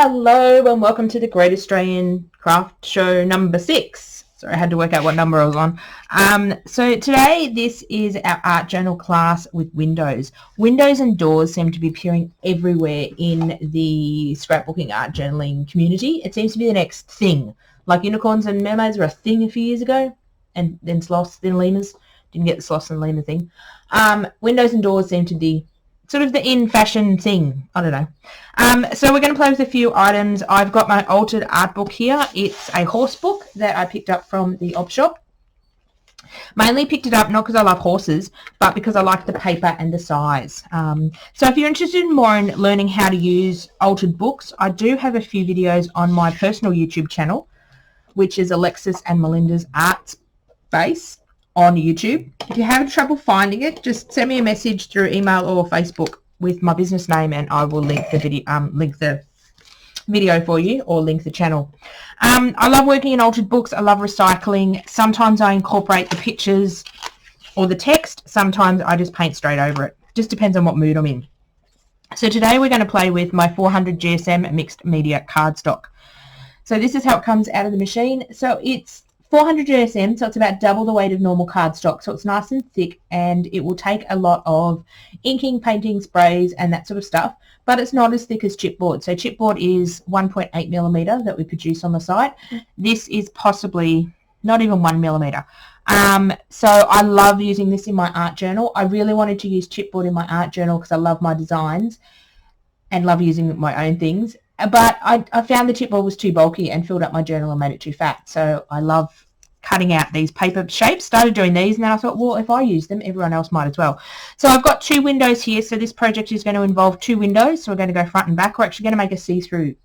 Hello and welcome to the Great Australian Craft Show number 6. Sorry, I had to work out what number I was on. So today this is our art journal class with windows. Windows and doors seem to be appearing everywhere in the scrapbooking art journaling community. It seems to be the next thing. Like unicorns and mermaids were a thing a few years ago, and then sloths, then lemurs. Didn't get the sloths and lemur thing. Windows and doors seem to be sort of the in-fashion thing. I don't know. So we're going to play with a few items. I've got my altered art book here. It's a horse book that I picked up from the op shop. Mainly picked it up not because I love horses, but because I like the paper and the size. So if you're interested more in learning how to use altered books, I do have a few videos on my personal YouTube channel, which is Alexis and Melinda's Art Space on YouTube. If you're having trouble finding it, just send me a message through email or Facebook with my business name, and I will link the video for you, or link the channel. I love working in altered books. I love recycling. Sometimes I incorporate the pictures or the text. Sometimes I just paint straight over it. Just depends on what mood I'm in. So today we're going to play with my 400 GSM mixed media cardstock. So this is how it comes out of the machine. So it's 400 GSM, so it's about double the weight of normal cardstock, so it's nice and thick, and it will take a lot of inking, painting, sprays and that sort of stuff, but it's not as thick as chipboard. So chipboard is 1.8 millimeter that we produce on the site. This is possibly not even 1 millimeter. So I love using this in my art journal. I really wanted to use chipboard in my art journal because I love my designs and love using my own things. But I found the chipboard was too bulky and filled up my journal and made it too fat. So I love cutting out these paper shapes. Started doing these, and then I thought, well, if I use them, everyone else might as well. So I've got 2 windows here. So this project is going to involve 2 windows. So we're going to go front and back. We're actually going to make a see-through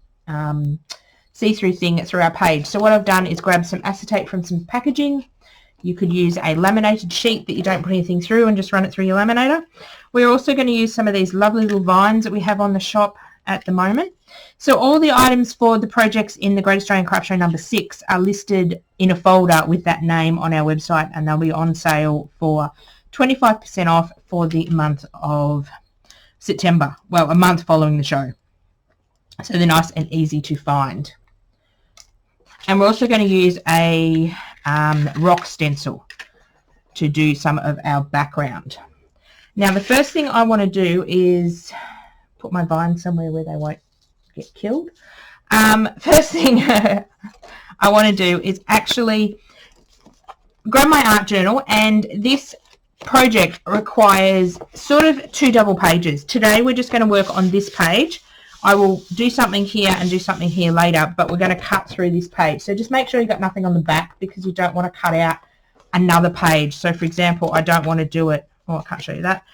thing through our page. So what I've done is grab some acetate from some packaging. You could use a laminated sheet that you don't put anything through and just run it through your laminator. We're also going to use some of these lovely little vines that we have on the shop at the moment. So all the items for the projects in the Great Australian Craft Show number 6 are listed in a folder with that name on our website, and they'll be on sale for 25% off for the month of September. Well, a month following the show. So they're nice and easy to find. And we're also going to use a rock stencil to do some of our background. Now the first thing I want to do is put my vine somewhere where they won't get killed. First thing I want to do is actually grab my art journal, and this project requires sort of 2 double pages. Today we're just going to work on this page. I will do something here and do something here later, but we're going to cut through this page. So just make sure you've got nothing on the back, because you don't want to cut out another page. So for example, I don't want to do it, oh, I can't show you that.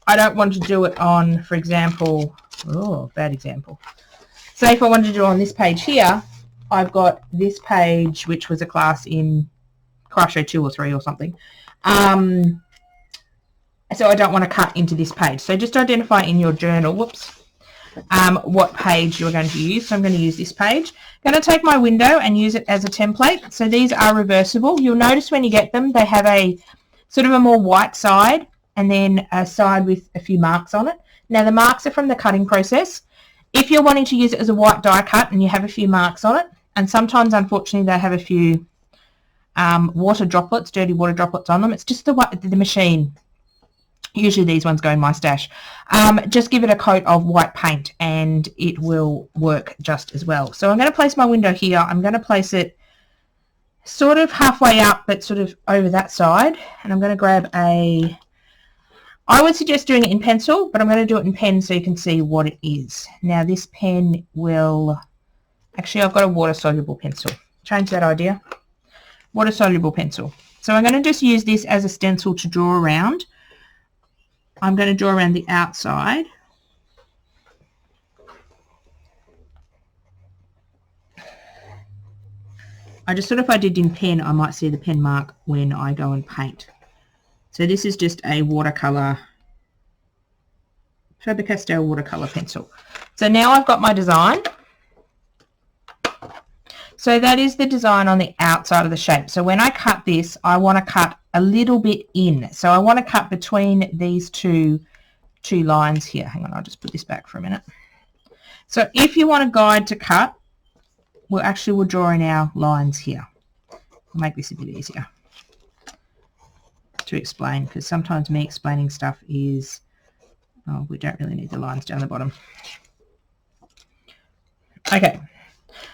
I don't want to do it on, for example, oh, bad example. Say if I wanted to do it on this page here, I've got this page, which was a class in Craft Show 2 or 3 or something. So I don't want to cut into this page. So just identify in your journal, what page you're going to use. So I'm going to use this page. I'm going to take my window and use it as a template. So these are reversible. You'll notice when you get them, they have a sort of a more white side, and then a side with a few marks on it. Now the marks are from the cutting process. If you're wanting to use it as a white die cut and you have a few marks on it, and sometimes unfortunately they have a few water droplets, dirty water droplets on them, it's just the machine. Usually these ones go in my stash. Just give it a coat of white paint and it will work just as well. So I'm going to place my window here. I'm going to place it sort of halfway up, but sort of over that side, and I'm going to grab a, I would suggest doing it in pencil, but I'm going to do it in pen so you can see what it is. Now this pen will, actually I've got a water-soluble pencil. Change that idea. Water-soluble pencil. So I'm going to just use this as a stencil to draw around. I'm going to draw around the outside. I just thought if I did in pen, I might see the pen mark when I go and paint. So this is just a watercolour, Faber-Castell watercolour pencil. So now I've got my design. So that is the design on the outside of the shape. So when I cut this, I want to cut a little bit in. So I want to cut between these two lines here. Hang on, I'll just put this back for a minute. So if you want a guide to cut, we'll draw in our lines here. I'll make this a bit easier to explain, because sometimes me explaining stuff is, oh, we don't really need the lines down the bottom. Okay,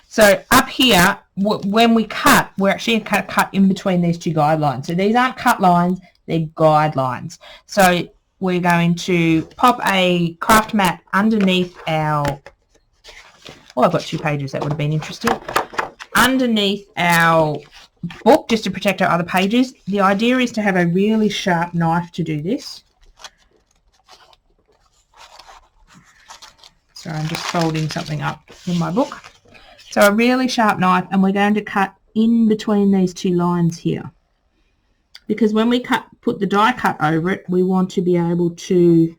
so up here, when we cut, we're actually going to cut in between these two guidelines. So these aren't cut lines, they're guidelines. So we're going to pop a craft mat underneath our, well, I've got 2 pages, that would have been interesting, underneath our book, just to protect our other pages. The idea is to have a really sharp knife to do this. So I'm just folding something up in my book. So a really sharp knife, and we're going to cut in between these 2 lines here. Because when we put the die cut over it, we want to be able to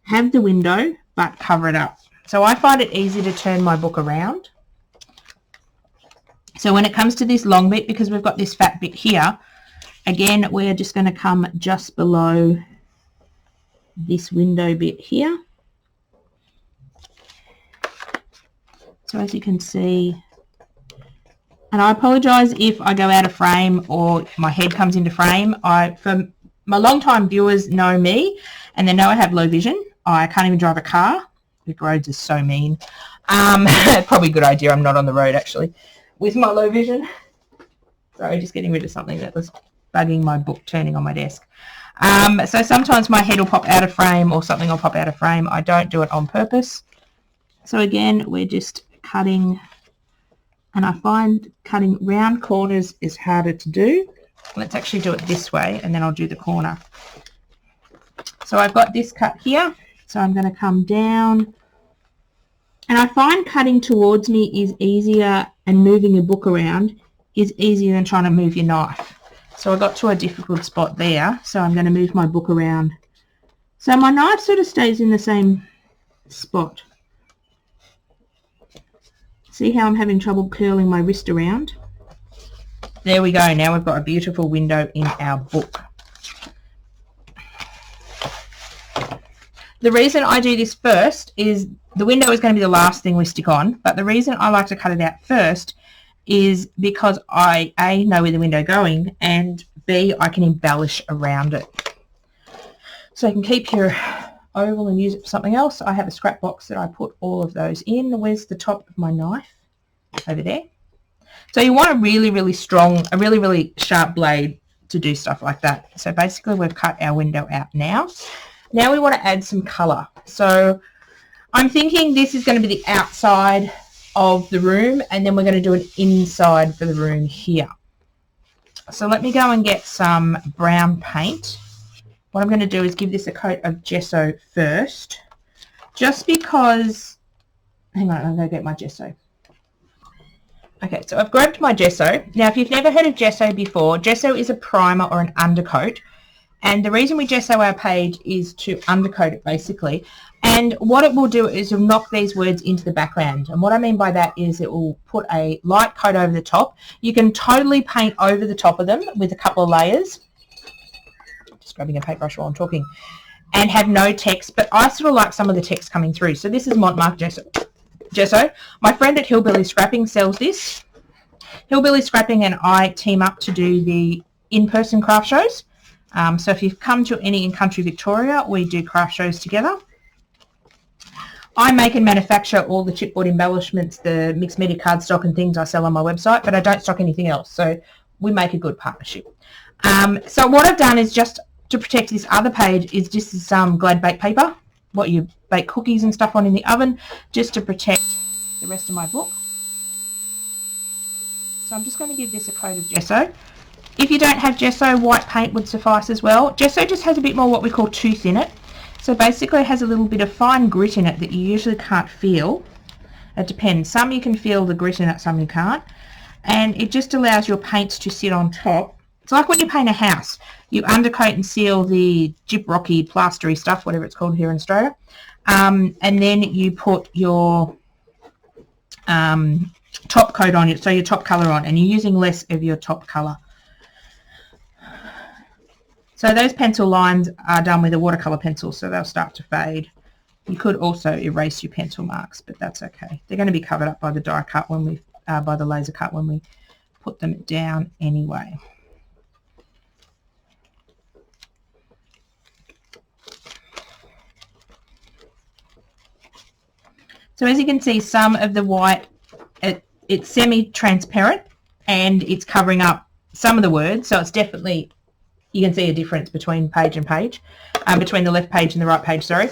have the window but cover it up. So I find it easy to turn my book around. So when it comes to this long bit, because we've got this fat bit here, again, we're just going to come just below this window bit here. So as you can see, and I apologise if I go out of frame or my head comes into frame. For my long-time viewers know me, and they know I have low vision. I can't even drive a car. The roads are so mean. Probably a good idea I'm not on the road, actually, with my low vision. Sorry, just getting rid of something that was bugging my book turning on my desk. So sometimes my head will pop out of frame or something will pop out of frame. I don't do it on purpose. So again, we're just cutting, and I find cutting round corners is harder to do. Let's actually do it this way, and then I'll do the corner. So I've got this cut here, so I'm going to come down, and I find cutting towards me is easier, and moving your book around is easier than trying to move your knife. So I got to a difficult spot there, so I'm going to move my book around. So my knife sort of stays in the same spot. See how I'm having trouble curling my wrist around? There we go. Now we've got a beautiful window in our book. The reason I do this first is the window is going to be the last thing we stick on, but the reason I like to cut it out first is because I, A, know where the window is going, and B, I can embellish around it. So you can keep your oval and use it for something else. I have a scrap box that I put all of those in. Where's the top of my knife? Over there. So you want a really, really strong, a really, really sharp blade to do stuff like that. So basically we've cut our window out now. Now we want to add some colour. So I'm thinking this is going to be the outside of the room, and then we're going to do an inside for the room here. So let me go and get some brown paint. What I'm going to do is give this a coat of gesso first, just because, hang on, I'm going to get my gesso. Okay, so I've grabbed my gesso. Now, if you've never heard of gesso before, gesso is a primer or an undercoat. And the reason we gesso our page is to undercoat it, basically. And what it will do is it'll knock these words into the background. And what I mean by that is it will put a light coat over the top. You can totally paint over the top of them with a couple of layers. Just grabbing a paintbrush while I'm talking, and have no text, but I sort of like some of the text coming through. So this is Montmartre gesso. My friend at Hillbilly Scrapping sells this. Hillbilly Scrapping and I team up to do the in-person craft shows. So if you've come to any in country Victoria, we do craft shows together. I make and manufacture all the chipboard embellishments, the mixed media cardstock and things I sell on my website, but I don't stock anything else. So we make a good partnership. So what I've done is, just to protect this other page, is just some Glad Bake paper, what you bake cookies and stuff on in the oven, just to protect the rest of my book. So I'm just going to give this a coat of gesso. If you don't have gesso, white paint would suffice as well. Gesso just has a bit more what we call tooth in it. So basically it has a little bit of fine grit in it that you usually can't feel. It depends. Some you can feel the grit in it, some you can't. And it just allows your paints to sit on top. It's like when you paint a house. You undercoat and seal the gyprocky, plastery stuff, whatever it's called here in Australia. And then you put your top coat on it, so your top colour on, and you're using less of your top colour. So those pencil lines are done with a watercolour pencil, so they'll start to fade. You could also erase your pencil marks, but that's okay. They're going to be covered up by the die cut when we, by the laser cut when we put them down anyway. So as you can see, some of the white, it's semi-transparent and it's covering up some of the words. So it's definitely, you can see a difference between page and page, between the left page and the right page, sorry.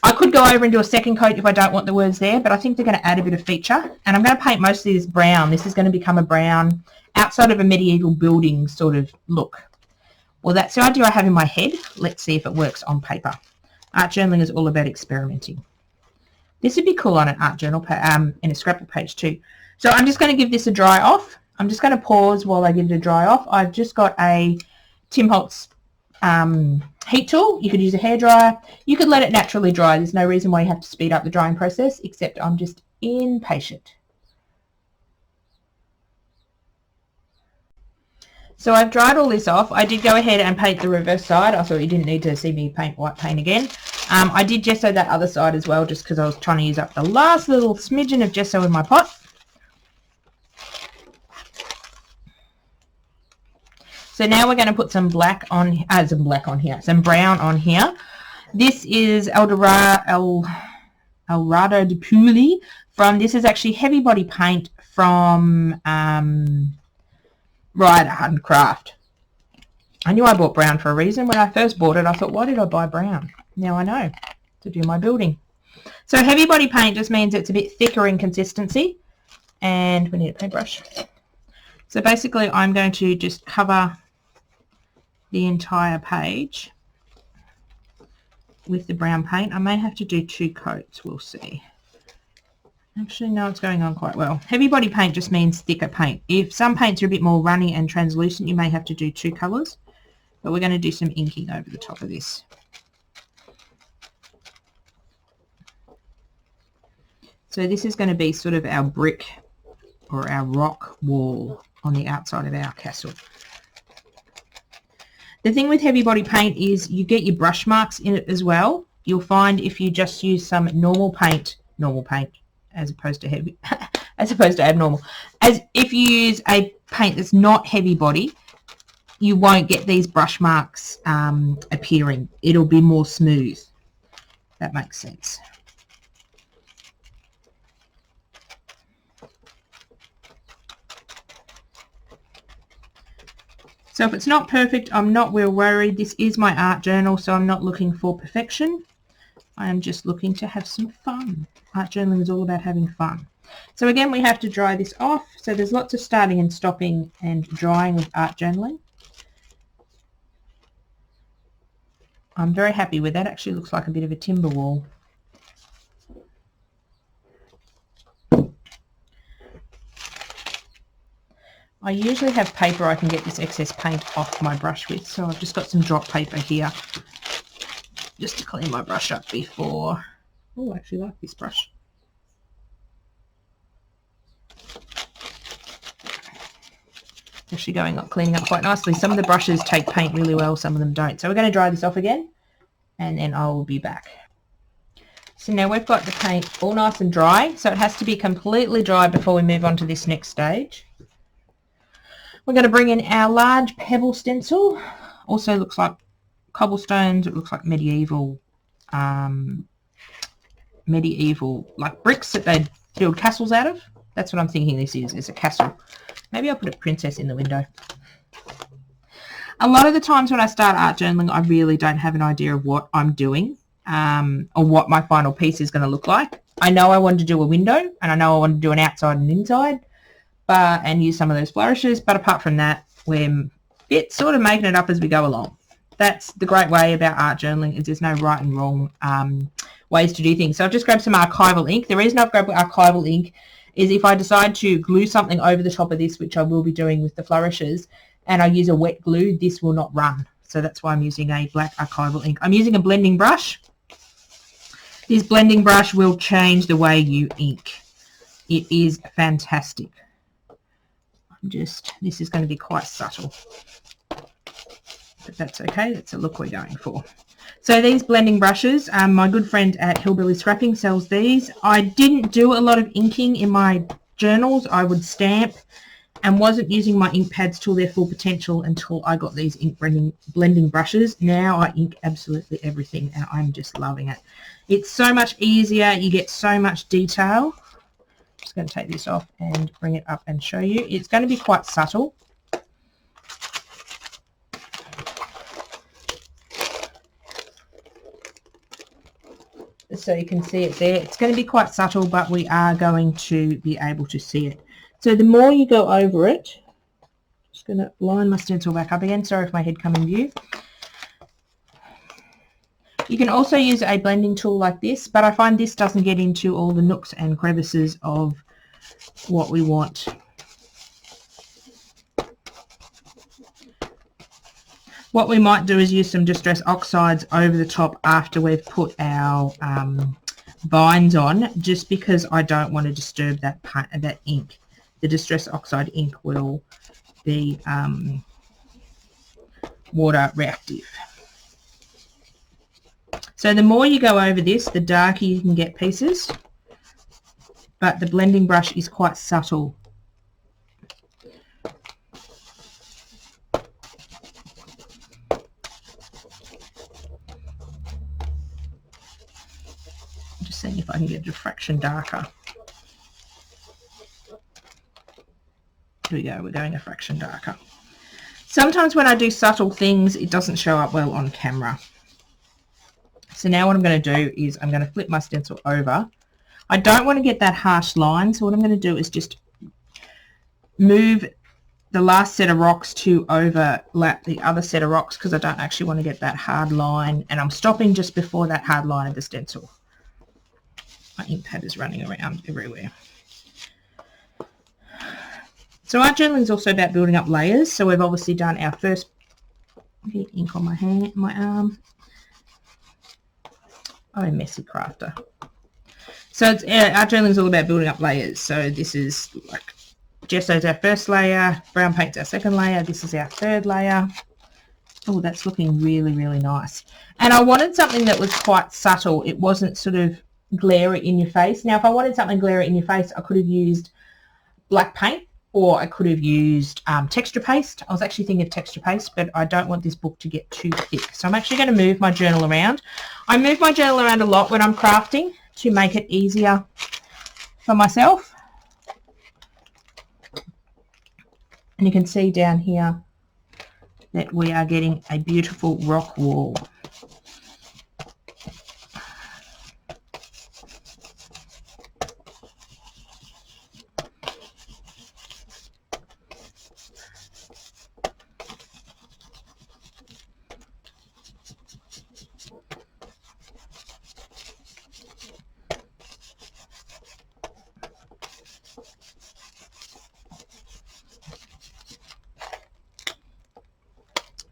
I could go over and do a second coat if I don't want the words there, but I think they're going to add a bit of feature. And I'm going to paint most of this brown. This is going to become a brown outside of a medieval building sort of look. Well, that's the idea I have in my head. Let's see if it works on paper. Art journaling is all about experimenting. This would be cool on an art journal, in a scrapbook page too. So I'm just going to give this a dry off. I'm just going to pause while I get it a dry off. I've just got a Tim Holtz heat tool. You could use a hairdryer. You could let it naturally dry. There's no reason why you have to speed up the drying process, except I'm just impatient. So I've dried all this off. I did go ahead and paint the reverse side. I thought you didn't need to see me paint white paint again. I did gesso that other side as well, just because I was trying to use up the last little smidgen of gesso in my pot. So now we're going to put some black on, some brown on here. This is El Dorado de Puli from, this is actually heavy body paint from Craft. I knew I bought brown for a reason. When I first bought it, I thought, why did I buy brown? Now I know, to do my building. So heavy body paint just means it's a bit thicker in consistency, and we need a paintbrush. So basically I'm going to just cover the entire page with the brown paint. I may have to do 2 coats, we'll see. Actually, no, it's going on quite well. Heavy body paint just means thicker paint. If some paints are a bit more runny and translucent, you may have to do 2 colours, but we're going to do some inking over the top of this. So this is going to be sort of our brick or our rock wall on the outside of our castle. The thing with heavy body paint is you get your brush marks in it as well. You'll find if you just use some normal paint as opposed to heavy, as opposed to abnormal, as if you use a paint that's not heavy body, you won't get these brush marks appearing. It'll be more smooth. That makes sense. So if it's not perfect, I'm not real worried. This is my art journal, so I'm not looking for perfection. I am just looking to have some fun. Art journaling is all about having fun. So again, we have to dry this off. So there's lots of starting and stopping and drying with art journaling. I'm very happy with that. Actually looks like a bit of a timber wall. I usually have paper I can get this excess paint off my brush with, so I've just got some drop paper here just to clean my brush up before. Oh, I actually like this brush. Actually cleaning up quite nicely. Some of the brushes take paint really well, some of them don't. So we're going to dry this off again and then I will be back. So now we've got the paint all nice and dry, so it has to be completely dry before we move on to this next stage. We're going to bring in our large pebble stencil. Also looks like cobblestones. It looks like medieval like bricks that they build castles out of. That's what I'm thinking this is a castle. Maybe I'll put a princess in the window. A lot of the times when I start art journaling, I really don't have an idea of what I'm doing or what my final piece is going to look like. I know I want to do a window and I know I want to do an outside and inside, and use some of those flourishes, but apart from that, we're sort of making it up as we go along. That's the great way about art journaling, is there's no right and wrong ways to do things. So I've just grabbed some archival ink. The reason I've grabbed archival ink is if I decide to glue something over the top of this, which I will be doing with the flourishes, and I use a wet glue, this will not run. So that's why I'm using a black archival ink. I'm using a blending brush. This blending brush will change the way you ink. It is fantastic. This is going to be quite subtle, but that's okay. That's the look we're going for. So these blending brushes, my good friend at Hillbilly Scrapping sells these. I didn't do a lot of inking in my journals. I would stamp and wasn't using my ink pads to their full potential until I got these ink blending brushes. Now I ink absolutely everything and I'm just loving it. It's so much easier. You get so much detail. I'm just going to take this off and bring it up and show you. It's going to be quite subtle. So you can see it there. It's going to be quite subtle, but we are going to be able to see it. So the more you go over it, just going to line my stencil back up again. Sorry if my head come in view. You can also use a blending tool like this, but I find this doesn't get into all the nooks and crevices of what we want. What we might do is use some Distress Oxides over the top after we've put our vines on, just because I don't want to disturb that ink. The Distress Oxide ink will be water reactive. So the more you go over this, the darker you can get pieces, but the blending brush is quite subtle. Just seeing if I can get it a fraction darker. Here we go, we're going a fraction darker. Sometimes when I do subtle things, it doesn't show up well on camera. So now what I'm going to do is I'm going to flip my stencil over. I don't want to get that harsh line, so what I'm going to do is just move the last set of rocks to overlap the other set of rocks, because I don't actually want to get that hard line, and I'm stopping just before that hard line of the stencil. My ink pad is running around everywhere. So art journaling is also about building up layers. So we've obviously done our first ink on my hand, my arm. I'm a messy crafter. So it's, art journaling is all about building up layers. So this is like gesso's our first layer, brown paint's our second layer, this is our third layer. Oh, that's looking really, really nice. And I wanted something that was quite subtle. It wasn't sort of glary in your face. Now, if I wanted something glary in your face, I could have used black paint, or I could have used texture paste. I was actually thinking of texture paste, but I don't want this book to get too thick. So I'm actually going to move my journal around. I move my journal around a lot when I'm crafting to make it easier for myself. And you can see down here that we are getting a beautiful rock wall.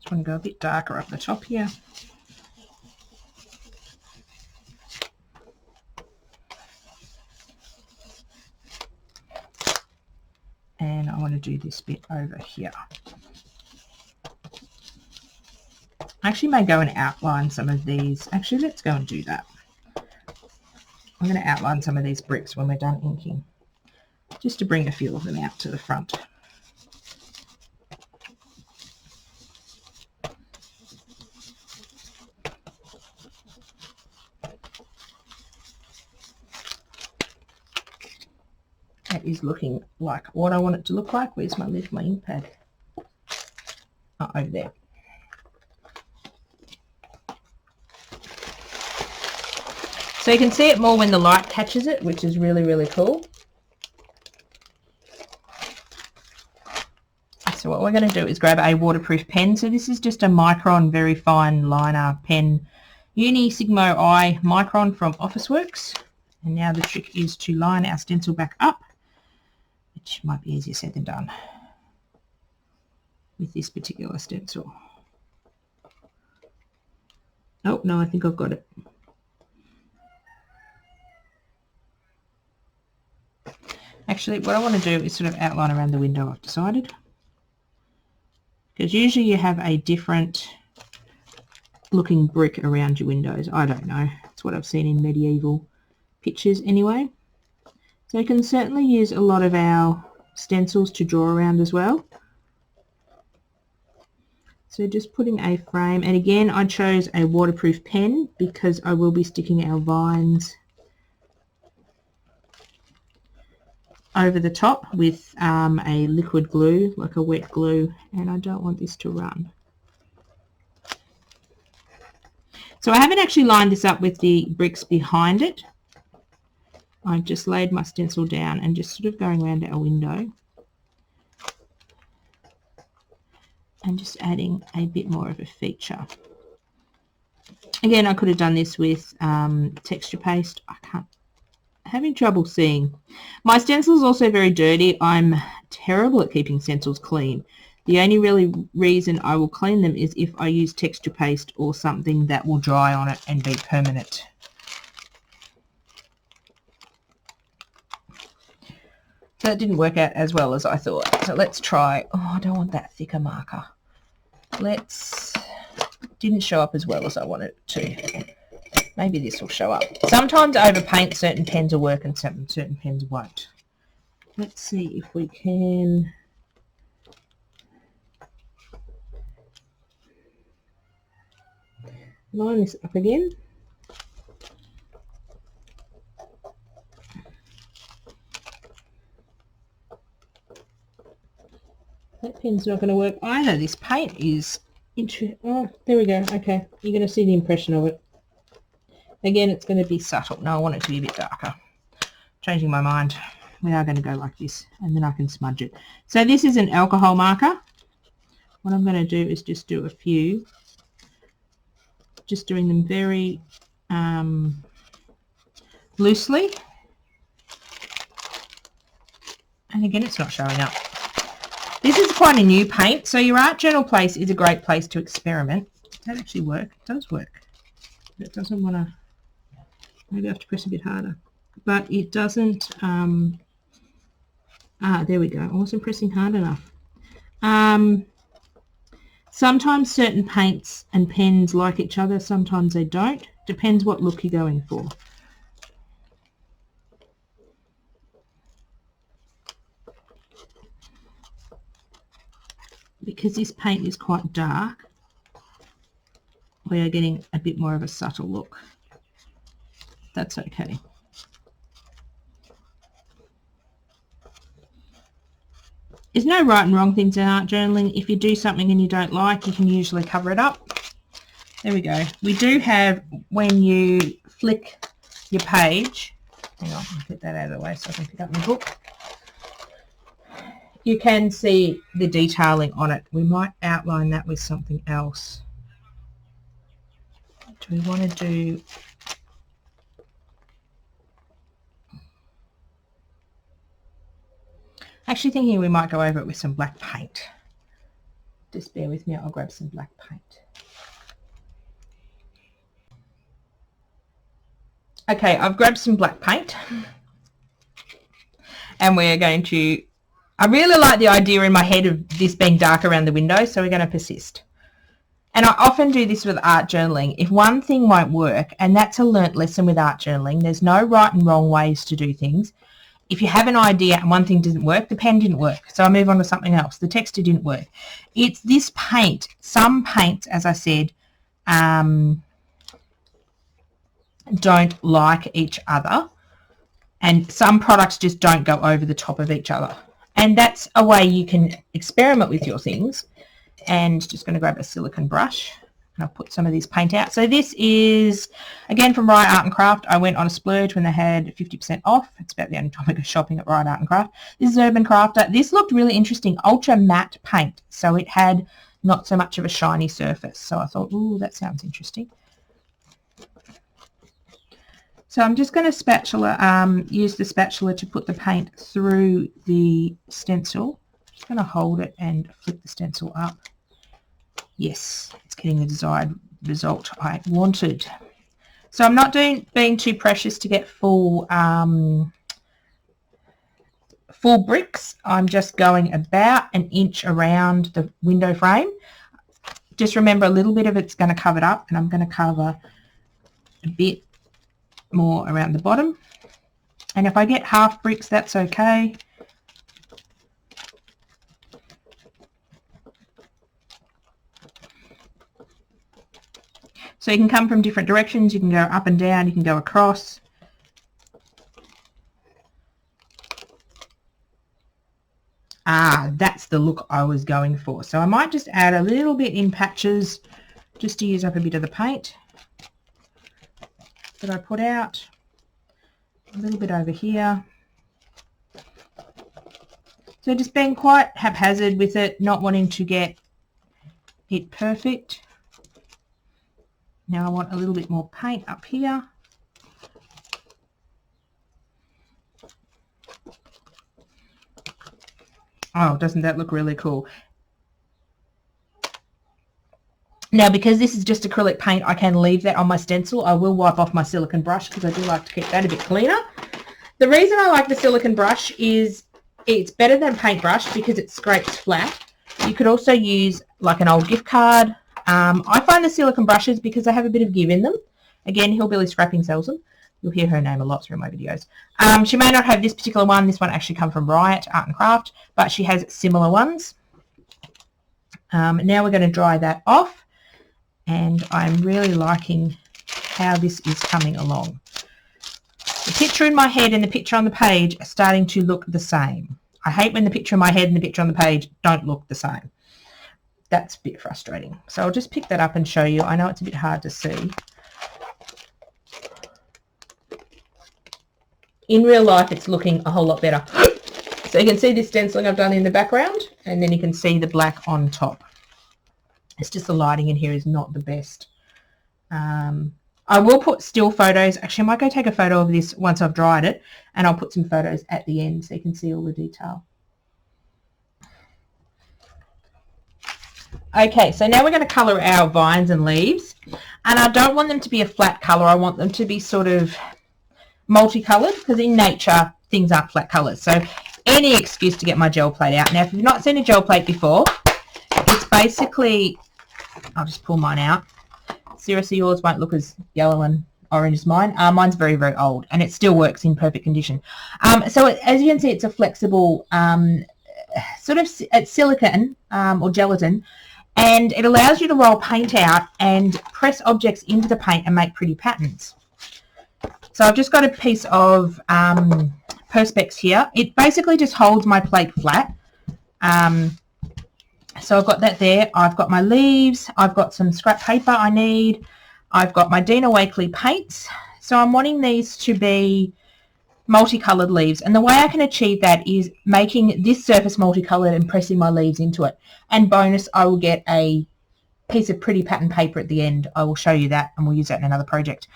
I'm going to go a bit darker up the top here. And I want to do this bit over here. I actually may go and outline some of these. Actually, let's go and do that. I'm going to outline some of these bricks when we're done inking, just to bring a few of them out to the front. Is looking like what I want it to look like. Where's my lid, my ink pad? Oh, over there. So you can see it more when the light catches it, which is really, really cool. So what we're going to do is grab a waterproof pen. So this is just a Micron very fine liner pen, Uni Sigmo I Micron from Officeworks. And now the trick is to line our stencil back up, which might be easier said than done with this particular stencil. Oh, no, I think I've got it. Actually, what I want to do is sort of outline around the window, I've decided. Because usually you have a different looking brick around your windows. I don't know. It's what I've seen in medieval pictures anyway. So you can certainly use a lot of our stencils to draw around as well. So just putting a frame, and again I chose a waterproof pen because I will be sticking our vines over the top with a liquid glue, like a wet glue, and I don't want this to run. So I haven't actually lined this up with the bricks behind it. I've just laid my stencil down and just sort of going around our window and just adding a bit more of a feature. Again, I could have done this with texture paste. Having trouble seeing. My stencil is also very dirty. I'm terrible at keeping stencils clean. The only really reason I will clean them is if I use texture paste or something that will dry on it and be permanent. So it didn't work out as well as I thought. So let's try, oh, I don't want that thicker marker. Didn't show up as well as I wanted it to. Maybe this will show up. Sometimes over paint certain pens will work and certain pens won't. Let's see if we can line this up again. That pen's not going to work either. This paint is oh, there we go. Okay, you're going to see the impression of it. Again, it's going to be subtle. No, I want it to be a bit darker. Changing my mind. We are going to go like this, and then I can smudge it. So this is an alcohol marker. What I'm going to do is just do a few. Just doing them very loosely. And again, it's not showing up. This is quite a new paint, so your art journal place is a great place to experiment. Does that actually work? It does work. It doesn't want to... Maybe I have to press a bit harder. But it doesn't... there we go. I wasn't pressing hard enough. Sometimes certain paints and pens like each other, sometimes they don't. Depends what look you're going for. Because this paint is quite dark, we are getting a bit more of a subtle look. That's okay. There's no right and wrong things in art journaling. If you do something and you don't like, you can usually cover it up. There we go. We do have, when you flick your page, hang on, I'll get that out of the way so I can pick up my book. You can see the detailing on it. We might outline that with something else. Do we want to do... Actually thinking we might go over it with some black paint. Just bear with me, I'll grab some black paint. Okay, I've grabbed some black paint. And we're going to... I really like the idea in my head of this being dark around the window, so we're going to persist. And I often do this with art journaling. If one thing won't work, and that's a learnt lesson with art journaling, there's no right and wrong ways to do things. If you have an idea and one thing didn't work, the pen didn't work, so I move on to something else. The texture didn't work. It's this paint. Some paints, as I said, don't like each other, and some products just don't go over the top of each other. And that's a way you can experiment with your things. And just going to grab a silicone brush and I'll put some of this paint out. So this is, again, from Riot Art and Craft. I went on a splurge when they had 50% off. It's about the only time I go shopping at Riot Art and Craft. This is Urban Crafter. This looked really interesting. Ultra matte paint. So it had not so much of a shiny surface. So I thought, ooh, that sounds interesting. So I'm just going to use the spatula to put the paint through the stencil. Just going to hold it and flip the stencil up. Yes, it's getting the desired result I wanted. So I'm not being too precious to get full bricks. I'm just going about an inch around the window frame. Just remember a little bit of it's going to cover it up, and I'm going to cover a bit more around the bottom. And if I get half bricks, that's okay. So you can come from different directions. You can go up and down. You can go across. Ah, that's the look I was going for. So I might just add a little bit in patches just to use up a bit of the paint that I put out. A little bit over here. So just being quite haphazard with it, not wanting to get it perfect. Now I want a little bit more paint up here. Oh, doesn't that look really cool? Now, because this is just acrylic paint, I can leave that on my stencil. I will wipe off my silicone brush because I do like to keep that a bit cleaner. The reason I like the silicone brush is it's better than paintbrush because it scrapes flat. You could also use like an old gift card. I find the silicone brushes, because they have a bit of give in them. Again, Hillbilly Scrapping sells them. You'll hear her name a lot through my videos. She may not have this particular one. This one actually comes from Riot Art and Craft, but she has similar ones. Now we're going to dry that off, and I'm really liking how this is coming along. The picture in my head and the picture on the page are starting to look the same. I hate when the picture in my head and the picture on the page don't look the same. That's a bit frustrating. So I'll just pick that up and show you. I know it's a bit hard to see. In real life, it's looking a whole lot better. So you can see this stenciling I've done in the background, and then you can see the black on top. It's just the lighting in here is not the best. I will put still photos. Actually, I might go take a photo of this once I've dried it, and I'll put some photos at the end so you can see all the detail. Okay, so now we're going to colour our vines and leaves, and I don't want them to be a flat colour. I want them to be sort of multicoloured, because in nature things aren't flat colours. So any excuse to get my gel plate out. Now, if you've not seen a gel plate before, it's basically, I'll just pull mine out. Seriously, yours won't look as yellow and orange as mine. Mine's very, very old, and it still works in perfect condition. So as you can see, it's a flexible sort of it's silicone or gelatin, and it allows you to roll paint out and press objects into the paint and make pretty patterns. So I've just got a piece of Perspex here. It basically just holds my plate flat. So I've got that there. I've got my leaves. I've got some scrap paper I need. I've got my Dina Wakley paints. So I'm wanting these to be multicoloured leaves. And the way I can achieve that is making this surface multicoloured and pressing my leaves into it. And bonus, I will get a piece of pretty pattern paper at the end. I will show you that, and we'll use that in another project.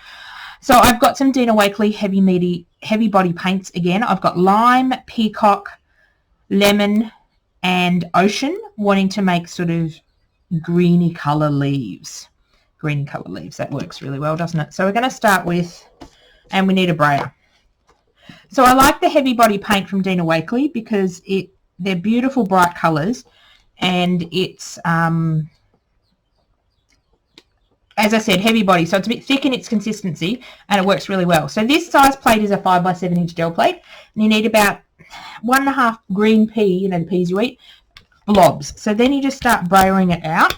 So I've got some Dina Wakley heavy body paints again. I've got lime, peacock, lemon, and ocean, wanting to make sort of greeny colour leaves. Greeny colour leaves, that works really well, doesn't it? So we're going to start with, and we need a brayer. So I like the heavy body paint from Dina Wakley because they're beautiful bright colours, and it's as I said, heavy body, so it's a bit thick in its consistency, and it works really well. So this size plate is a 5x7 inch gel plate, and you need about 1.5 green pea, you know, the peas you eat, blobs. So then you just start brayering it out,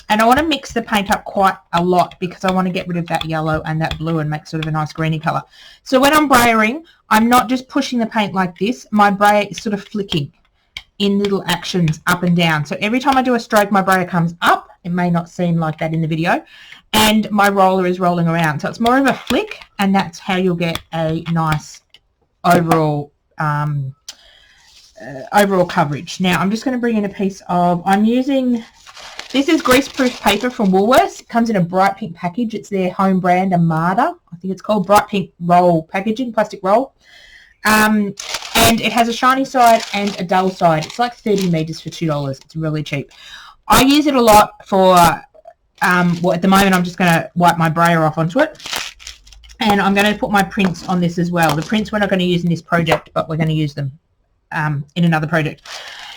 and I want to mix the paint up quite a lot because I want to get rid of that yellow and that blue and make sort of a nice greeny colour. So when I'm brayering, I'm not just pushing the paint like this. My brayer is sort of flicking in little actions up and down. So every time I do a stroke, my brayer comes up. It may not seem like that in the video, and my roller is rolling around. So it's more of a flick, and that's how you'll get a nice overall overall coverage. Now I'm just going to bring in a piece of, I'm using, this is greaseproof paper from Woolworths. It comes in a bright pink package. It's their home brand, Armada. I think it's called bright pink roll packaging, plastic roll. And it has a shiny side and a dull side. It's like 30 meters for $2. It's really cheap. I use it a lot for, well, at the moment I'm just going to wipe my brayer off onto it. And I'm going to put my prints on this as well. The prints we're not going to use in this project, but we're going to use them in another project.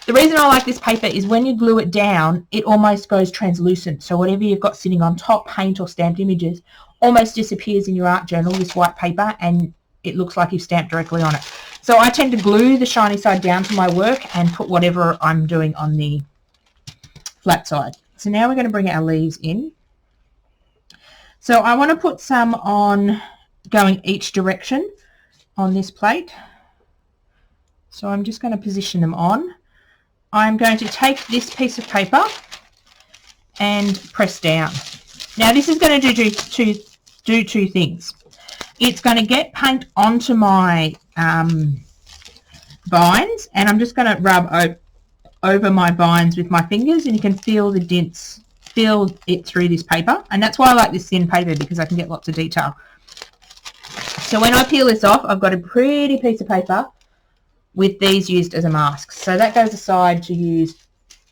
The reason I like this paper is when you glue it down, it almost goes translucent. So whatever you've got sitting on top, paint or stamped images, almost disappears in your art journal, this white paper, and it looks like you've stamped directly on it. So I tend to glue the shiny side down to my work and put whatever I'm doing on the flat side. So now we're going to bring our leaves in. So I want to put some on going each direction on this plate. So I'm just going to position them on. I'm going to take this piece of paper and press down. Now this is going to do two things. It's going to get paint onto my vines, and I'm just going to rub over my vines with my fingers, and you can feel the dents, feel it through this paper. And that's why I like this thin paper, because I can get lots of detail. So when I peel this off, I've got a pretty piece of paper with these used as a mask. So that goes aside to use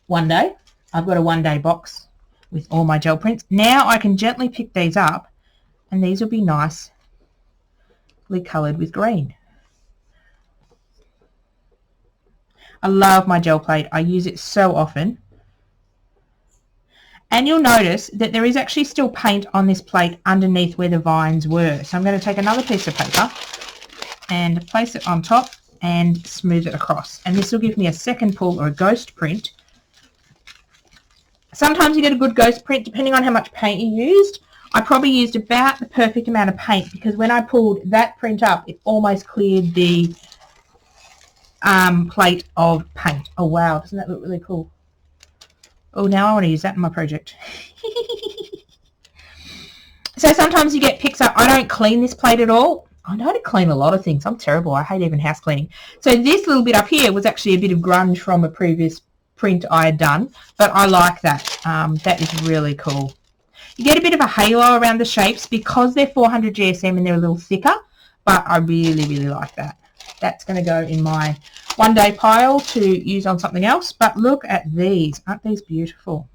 one day. I've got a one-day box with all my gel prints. Now I can gently pick these up, and these will be nicely coloured with green. I love my gel plate. I use it so often. And you'll notice that there is actually still paint on this plate underneath where the vines were. So I'm going to take another piece of paper and place it on top and smooth it across. And this will give me a second pull, or a ghost print. Sometimes you get a good ghost print depending on how much paint you used. I probably used about the perfect amount of paint, because when I pulled that print up, it almost cleared the plate of paint. Oh wow, doesn't that look really cool? Oh, now I want to use that in my project. So sometimes you get picks up. I don't clean this plate at all. I know how to clean a lot of things. I'm terrible. I hate even house cleaning. So this little bit up here was actually a bit of grunge from a previous print I had done, but I like that. That is really cool. You get a bit of a halo around the shapes because they're 400 GSM and they're a little thicker, but I really, really like that. That's going to go in my one-day pile to use on something else. But look at these. Aren't these beautiful?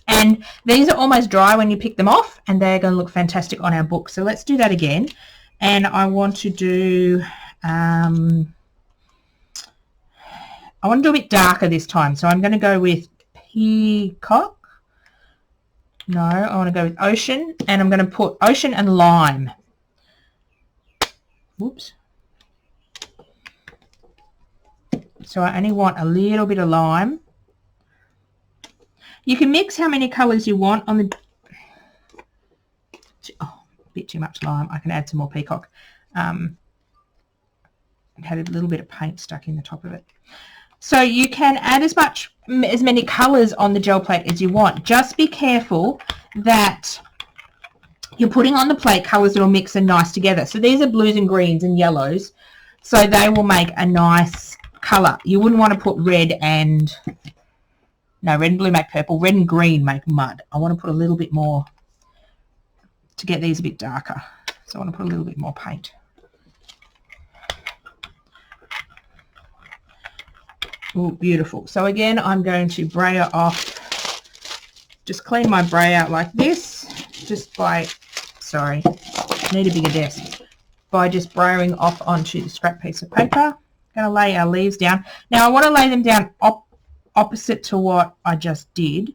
And these are almost dry when you pick them off, and they're going to look fantastic on our book. So let's do that again. And I want to do a bit darker this time. So I'm going to go with peacock. No, I want to go with ocean, and I'm going to put ocean and lime. Whoops. So I only want a little bit of lime. You can mix how many colours you want on the... Oh, a bit too much lime. I can add some more peacock. It had a little bit of paint stuck in the top of it. So you can add as many colours on the gel plate as you want. Just be careful that you're putting on the plate colours that will mix and nice together. So these are blues and greens and yellows. So they will make a nice colour. You wouldn't want to put red and... No, red and blue make purple. Red and green make mud. I want to put a little bit more to get these a bit darker. So I want to put a little bit more paint. Oh, beautiful. So again, I'm going to brayer off. Just clean my brayer out like this. Just by, sorry, need a bigger desk. By just brayering off onto the scrap piece of paper. Going to lay our leaves down. Now I want to lay them down opposite to what I just did.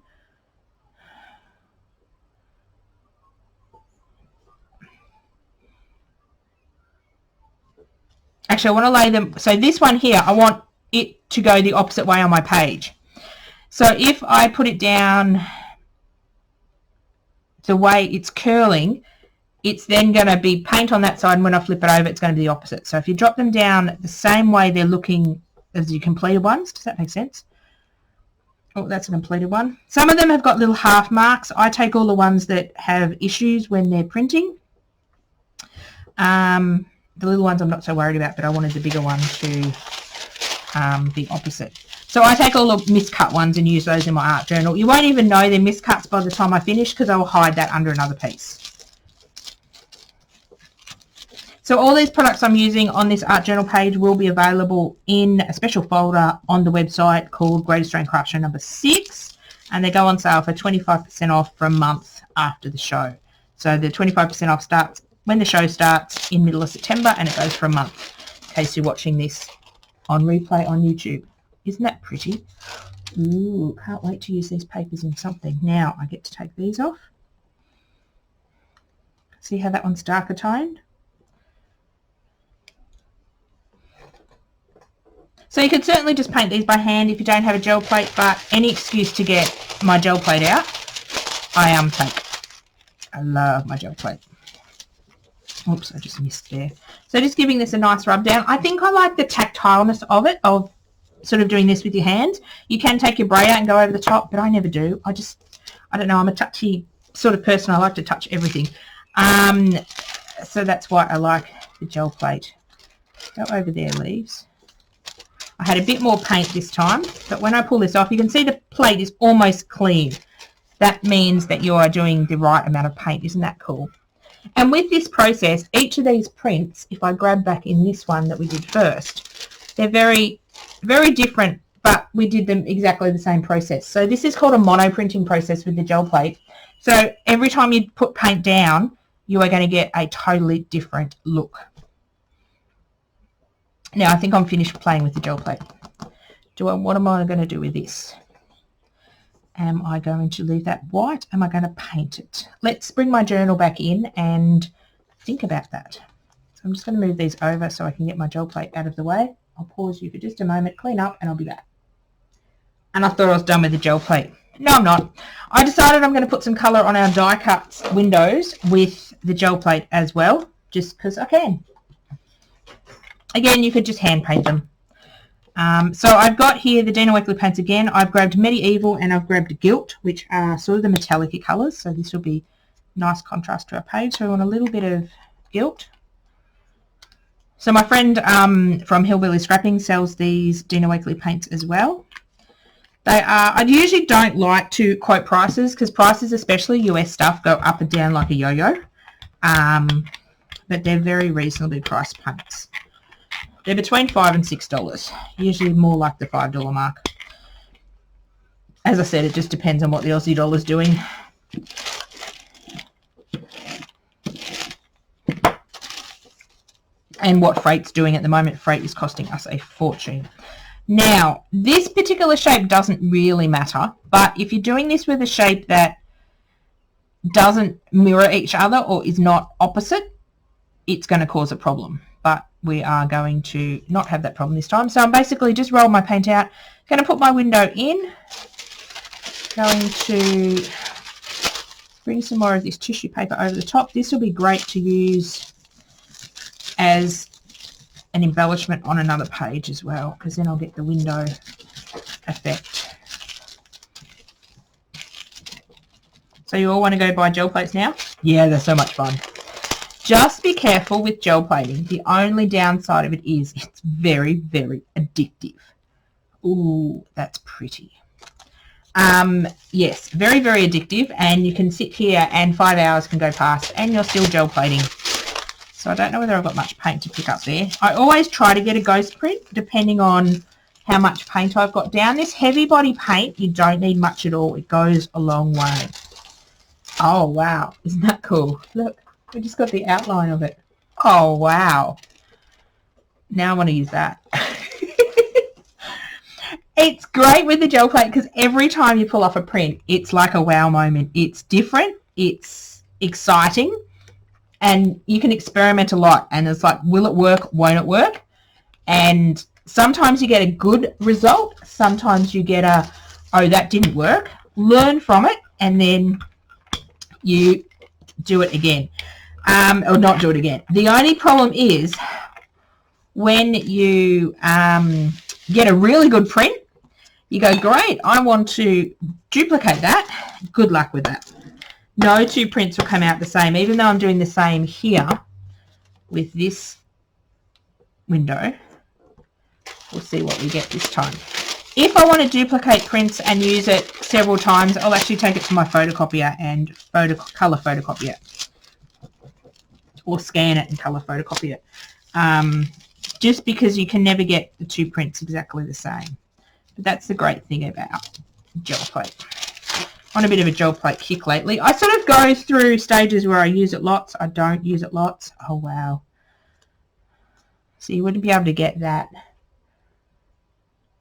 Actually, I want to lay them, so this one here, I want it to go the opposite way on my page. So if I put it down the way it's curling, it's then going to be paint on that side, and when I flip it over, it's going to be the opposite. So if you drop them down the same way they're looking as your completed ones, does that make sense? Oh, that's a completed one. Some of them have got little half marks. I take all the ones that have issues when they're printing. The little ones I'm not so worried about, but I wanted the bigger one to be opposite. So I take all the miscut ones and use those in my art journal. You won't even know they're miscuts by the time I finish, because I will hide that under another piece. So all these products I'm using on this art journal page will be available in a special folder on the website called Great Australian Craft Show number 6, and they go on sale for 25% off for a month after the show. So the 25% off starts when the show starts in middle of September, and it goes for a month, in case you're watching this on replay on YouTube. Isn't that pretty? Ooh, can't wait to use these papers in something. Now I get to take these off. See how that one's darker toned? So you could certainly just paint these by hand if you don't have a gel plate, but any excuse to get my gel plate out, I take. I love my gel plate. Oops, I just missed there. So just giving this a nice rub down. I think I like the tactileness of it, of sort of doing this with your hands. You can take your spray out and go over the top, but I never do. I don't know, I'm a touchy sort of person. I like to touch everything. So that's why I like the gel plate. Go over there, leaves. I had a bit more paint this time, but when I pull this off, you can see the plate is almost clean. That means that you are doing the right amount of paint. Isn't that cool? And with this process, each of these prints, if I grab back in this one that we did first, they're very, very different, but we did them exactly the same process. So this is called a mono printing process with the gel plate. So every time you put paint down, you are going to get a totally different look. Now I think I'm finished playing with the gel plate. What am I going to do with this? Am I going to leave that white? Am I going to paint it? Let's bring my journal back in and think about that. So I'm just going to move these over so I can get my gel plate out of the way. I'll pause you for just a moment, clean up, and I'll be back. And I thought I was done with the gel plate. No, I'm not. I decided I'm going to put some colour on our die cut windows with the gel plate as well, just because I can. Again, you could just hand paint them. So I've got here the Dina Wakley paints again. I've grabbed Medieval and I've grabbed Gilt, which are sort of the metallic colours. So this will be nice contrast to our page. So we want a little bit of Gilt. So my friend from Hillbilly Scrapping sells these Dina Wakley paints as well. They are, I usually don't like to quote prices because prices, especially US stuff, go up and down like a yo-yo. But they're very reasonably priced paints. They're between $5 and $6, usually more like the $5 mark. As I said, it just depends on what the Aussie dollar's doing. And what freight's doing at the moment. Freight is costing us a fortune. Now, this particular shape doesn't really matter, but if you're doing this with a shape that doesn't mirror each other or is not opposite, it's going to cause a problem. But we are going to not have that problem this time. So I'm basically just rolled my paint out, going to put my window in, going to bring some more of this tissue paper over the top. This will be great to use as an embellishment on another page as well, because then I'll get the window effect. So you all want to go buy gel plates now? Yeah, they're so much fun. Just be careful with gel plating. The only downside of it is it's very, very addictive. Ooh, that's pretty. Yes, very, very addictive, and you can sit here and 5 hours can go past and you're still gel plating. So I don't know whether I've got much paint to pick up there. I always try to get a ghost print depending on how much paint I've got down. This heavy body paint, you don't need much at all. It goes a long way. Oh, wow. Isn't that cool? Look. We just got the outline of it. Oh, wow. Now I want to use that. It's great with the gel plate because every time you pull off a print, it's like a wow moment. It's different. It's exciting. And you can experiment a lot. And it's like, will it work? Won't it work? And sometimes you get a good result. Sometimes you get a, oh, that didn't work. Learn from it. And then you do it again. Or not do it again. The only problem is when you get a really good print, you go, great, I want to duplicate that. Good luck with that. No two prints will come out the same, even though I'm doing the same here with this window. We'll see what we get this time. If I want to duplicate prints and use it several times, I'll actually take it to my photocopier and colour photocopy it. Or scan it and colour photocopy it. Just because you can never get the two prints exactly the same. But that's the great thing about gel plate. On a bit of a gel plate kick lately. I sort of go through stages where I use it lots, I don't use it lots. Oh, wow. So you wouldn't be able to get that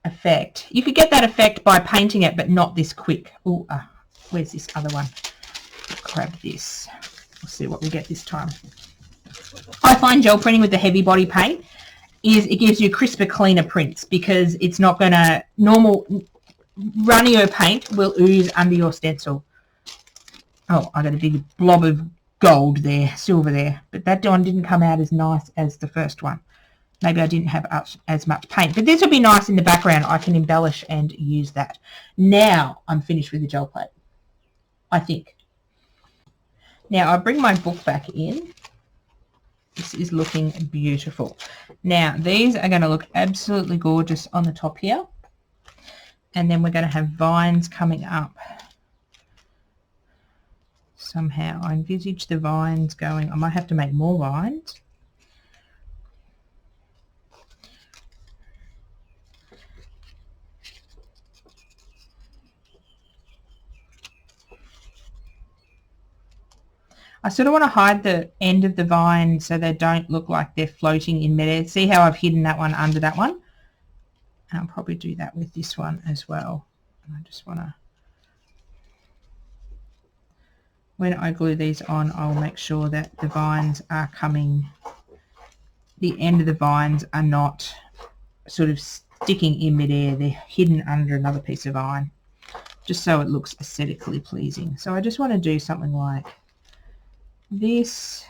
effect. You could get that effect by painting it, but not this quick. Ooh, where's this other one? Grab this. We'll see what we get this time. I find gel printing with the heavy body paint is it gives you crisper, cleaner prints because it's not going to, normal runnier paint will ooze under your stencil. Oh, I got a big blob of gold there, silver there, but that one didn't come out as nice as the first one. Maybe I didn't have as much paint, but this will be nice in the background. I can embellish and use that. Now I'm finished with the gel plate, I think. Now I'll bring my book back in. This is looking beautiful. Now these are going to look absolutely gorgeous on the top here. And then we're going to have vines coming up. Somehow I envisage the vines going, I might have to make more vines. I sort of want to hide the end of the vine so they don't look like they're floating in midair. See how I've hidden that one under that one? And I'll probably do that with this one as well. And I just want to, when I glue these on, I'll make sure that the vines are coming, the end of the vines are not sort of sticking in midair. They're hidden under another piece of vine, just so it looks aesthetically pleasing. So I just want to do something like this.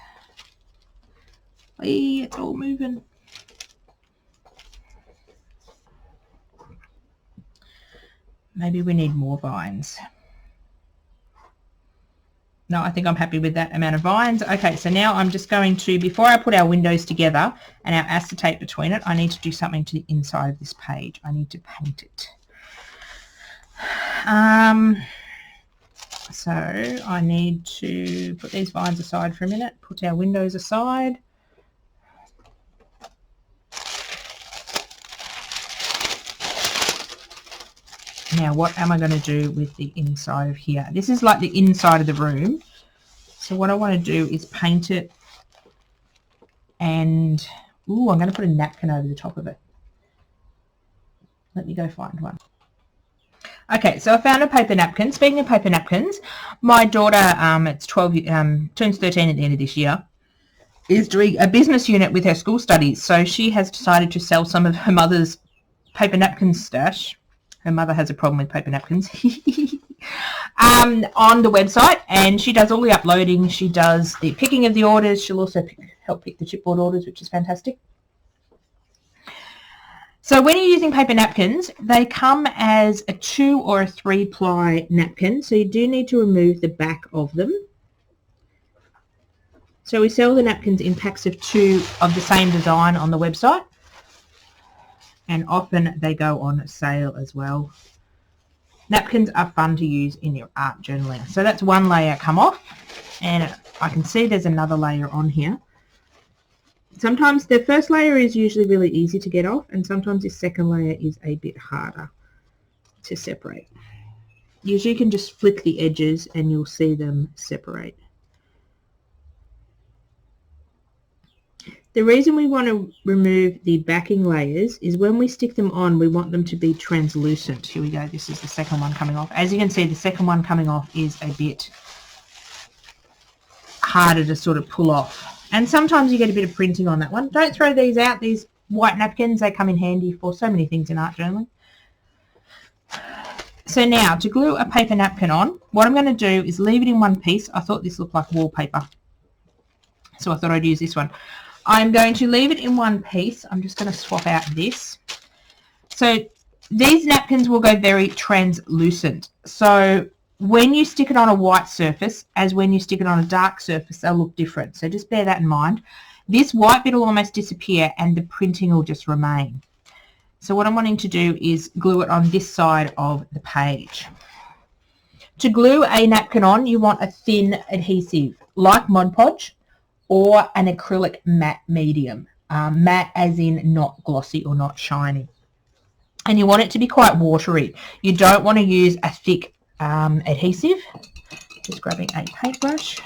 Hey, it's all moving. Maybe we need more vines. No, I think I'm happy with that amount of vines. Okay, so now I'm just going to, before I put our windows together and our acetate between it, I need to do something to the inside of this page. I need to paint it. So I need to put these vines aside for a minute, put our windows aside. Now what am I going to do with the inside of here? This is like the inside of the room. So what I want to do is paint it and, ooh, I'm going to put a napkin over the top of it. Let me go find one. Okay, so I found a paper napkin. Speaking of paper napkins, my daughter, it's 12, turns 13 at the end of this year, is doing a business unit with her school studies. So she has decided to sell some of her mother's paper napkin stash. Her mother has a problem with paper napkins on the website, and she does all the uploading. She does the picking of the orders. She'll also help pick the chipboard orders, which is fantastic. So when you're using paper napkins, they come as a 2 or a 3 ply napkin, so you do need to remove the back of them. So we sell the napkins in packs of 2 of the same design on the website, and often they go on sale as well. Napkins are fun to use in your art journaling. So that's one layer come off, and I can see there's another layer on here. Sometimes the first layer is usually really easy to get off, and sometimes the second layer is a bit harder to separate. Usually you can just flick the edges and you'll see them separate. The reason we want to remove the backing layers is when we stick them on, we want them to be translucent. Here we go. This is the second one coming off. As you can see, the second one coming off is a bit harder to sort of pull off. And sometimes you get a bit of printing on that one. Don't throw these out, these white napkins. They come in handy for so many things in art journaling. So now, to glue a paper napkin on, what I'm going to do is leave it in one piece. I thought this looked like wallpaper, so I thought I'd use this one. I'm going to leave it in one piece. I'm just going to swap out this. So these napkins will go very translucent. So when you stick it on a white surface, as when you stick it on a dark surface, they'll look different. So just bear that in mind. This white bit will almost disappear and the printing will just remain. So what I'm wanting to do is glue it on this side of the page. To glue a napkin on, you want a thin adhesive, like Mod Podge, or an acrylic matte medium. Matte as in not glossy or not shiny. And you want it to be quite watery. You don't want to use a thick adhesive. Just grabbing a paintbrush.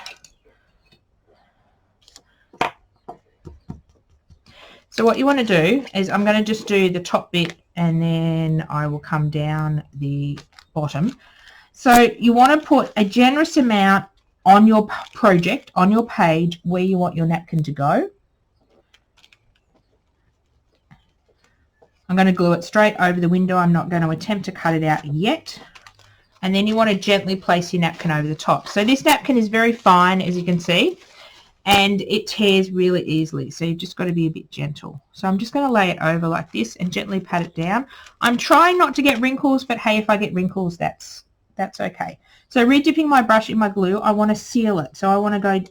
So what you want to do is I'm going to just do the top bit and then I will come down the bottom. So you want to put a generous amount on your project, on your page, where you want your napkin to go. I'm going to glue it straight over the window. I'm not going to attempt to cut it out yet. And then you want to gently place your napkin over the top. So this napkin is very fine, as you can see, and it tears really easily. So you've just got to be a bit gentle. So I'm just going to lay it over like this and gently pat it down. I'm trying not to get wrinkles, but hey, if I get wrinkles, that's okay. So redipping my brush in my glue, I want to seal it. So I want to go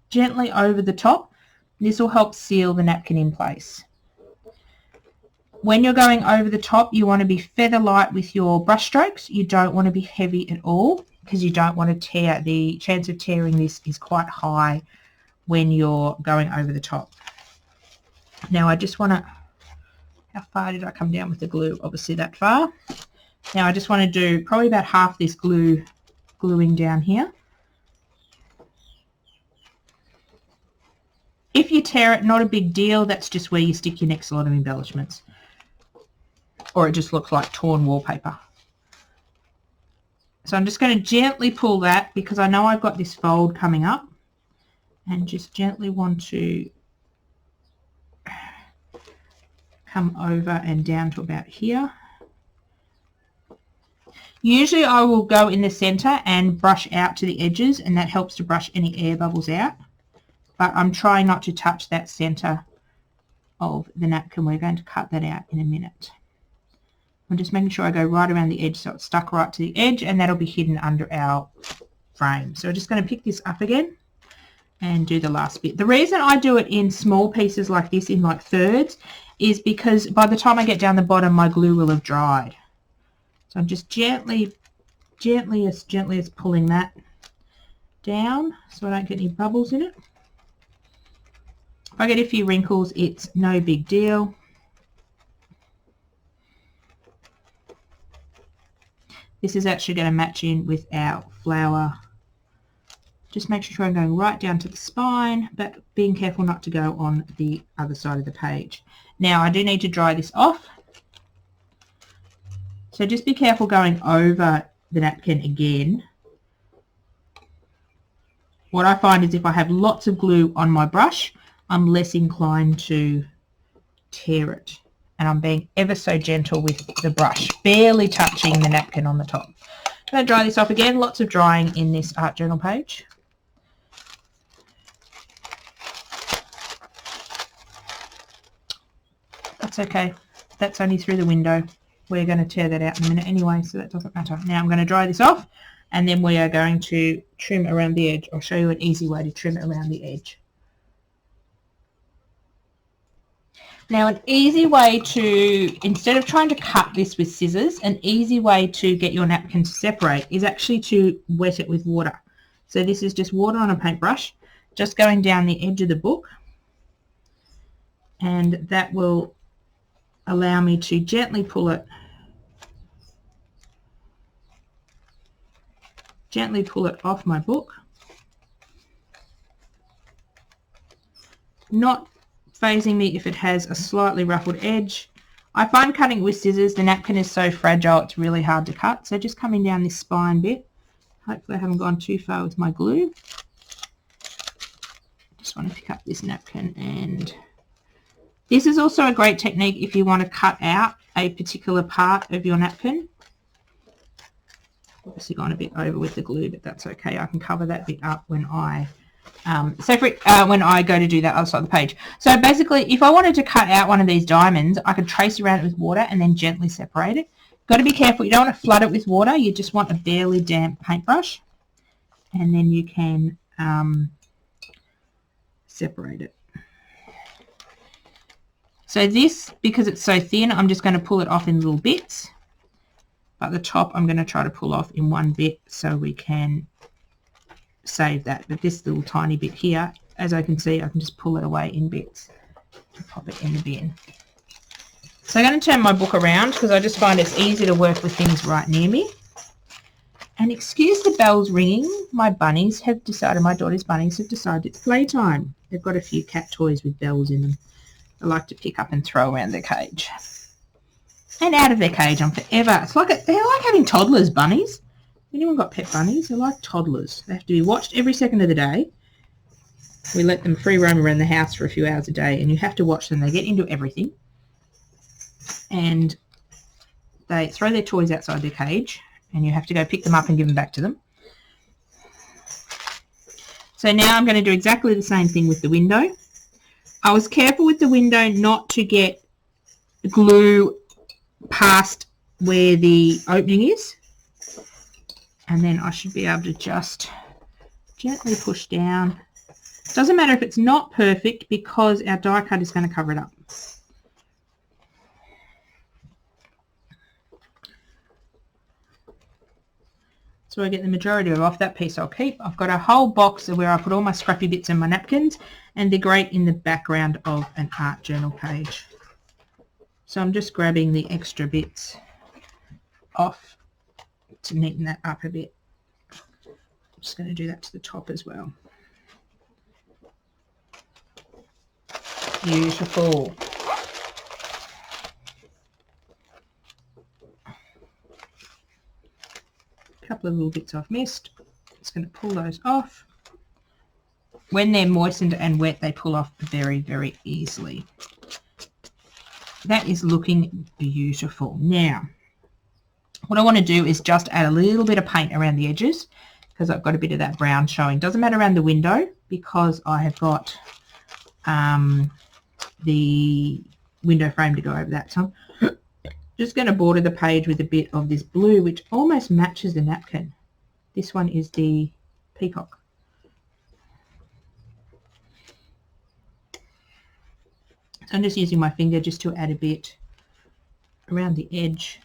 gently over the top. This will help seal the napkin in place. When you're going over the top, you want to be feather light with your brush strokes. You don't want to be heavy at all because you don't want to tear. The chance of tearing this is quite high when you're going over the top. Now I just want to, how far did I come down with the glue? Obviously that far. Now I just want to do probably about half this gluing down here. If you tear it, not a big deal. That's just where you stick your next lot of embellishments. Or it just looks like torn wallpaper. So I'm just going to gently pull that because I know I've got this fold coming up, and just gently want to come over and down to about here. Usually I will go in the center and brush out to the edges, and that helps to brush any air bubbles out. But I'm trying not to touch that center of the napkin. We're going to cut that out in a minute. I'm just making sure I go right around the edge so it's stuck right to the edge, and that'll be hidden under our frame. So we're just going to pick this up again and do the last bit. The reason I do it in small pieces like this, in like thirds, is because by the time I get down the bottom, my glue will have dried. So I'm just gently as pulling that down so I don't get any bubbles in it. If I get a few wrinkles, it's no big deal. This is actually going to match in with our flower. Just make sure I'm going right down to the spine, but being careful not to go on the other side of the page. Now I do need to dry this off. So just be careful going over the napkin again. What I find is if I have lots of glue on my brush, I'm less inclined to tear it. And I'm being ever so gentle with the brush, barely touching the napkin on the top. I'm going to dry this off again. Lots of drying in this art journal page. That's okay. That's only through the window. We're going to tear that out in a minute anyway, so that doesn't matter. Now I'm going to dry this off, and then we are going to trim around the edge. I'll show you an easy way to trim it around the edge. Now an easy way to, instead of trying to cut this with scissors, an easy way to get your napkin to separate is actually to wet it with water. So this is just water on a paintbrush, just going down the edge of the book, and that will allow me to gently pull it off my book. Not phasing me if it has a slightly ruffled edge. I find cutting with scissors, the napkin is so fragile, it's really hard to cut. So just coming down this spine bit. Hopefully I haven't gone too far with my glue. Just want to pick up this napkin, and this is also a great technique if you want to cut out a particular part of your napkin. Obviously gone a bit over with the glue, but that's okay. I can cover that bit up when I when I go to do that other side of the page. So basically, if I wanted to cut out one of these diamonds, I could trace around it with water and then gently separate it. Got to be careful. You don't want to flood it with water. You just want a barely damp paintbrush, and then you can separate it. So this, because it's so thin, I'm just going to pull it off in little bits. But the top I'm going to try to pull off in one bit so we can save that. But this little tiny bit here, as I can see, I can just pull it away in bits and pop it in the bin. So I'm going to turn my book around because I just find it's easy to work with things right near me. And excuse the bells ringing. My bunnies have decided, my daughter's bunnies have decided it's playtime. They've got a few cat toys with bells in them. I like to pick up and throw around their cage. and out of their cage on forever. It's like they're like having toddlers, bunnies. Anyone got pet bunnies? They're like toddlers. They have to be watched every second of the day. We let them free roam around the house for a few hours a day, and you have to watch them. They get into everything, and they throw their toys outside their cage, and you have to go pick them up and give them back to them. So now I'm going to do exactly the same thing with the window. I was careful with the window not to get glue past where the opening is, and then I should be able to just gently push down. Doesn't matter if it's not perfect because our die cut is going to cover it up. So I get the majority of off. That piece I'll keep. I've got a whole box where I put all my scrappy bits and my napkins, and they're great in the background of an art journal page. So I'm just grabbing the extra bits off to neaten that up a bit. I'm just going to do that to the top as well. Beautiful. Couple of little bits I've missed. Just going to pull those off. When they're moistened and wet, they pull off very, very easily. That is looking beautiful. Now, what I want to do is just add a little bit of paint around the edges because I've got a bit of that brown showing. Doesn't matter around the window because I have got the window frame to go over that. So I'm just going to border the page with a bit of this blue, which almost matches the napkin. This one is the peacock. So I'm just using my finger just to add a bit around the edge.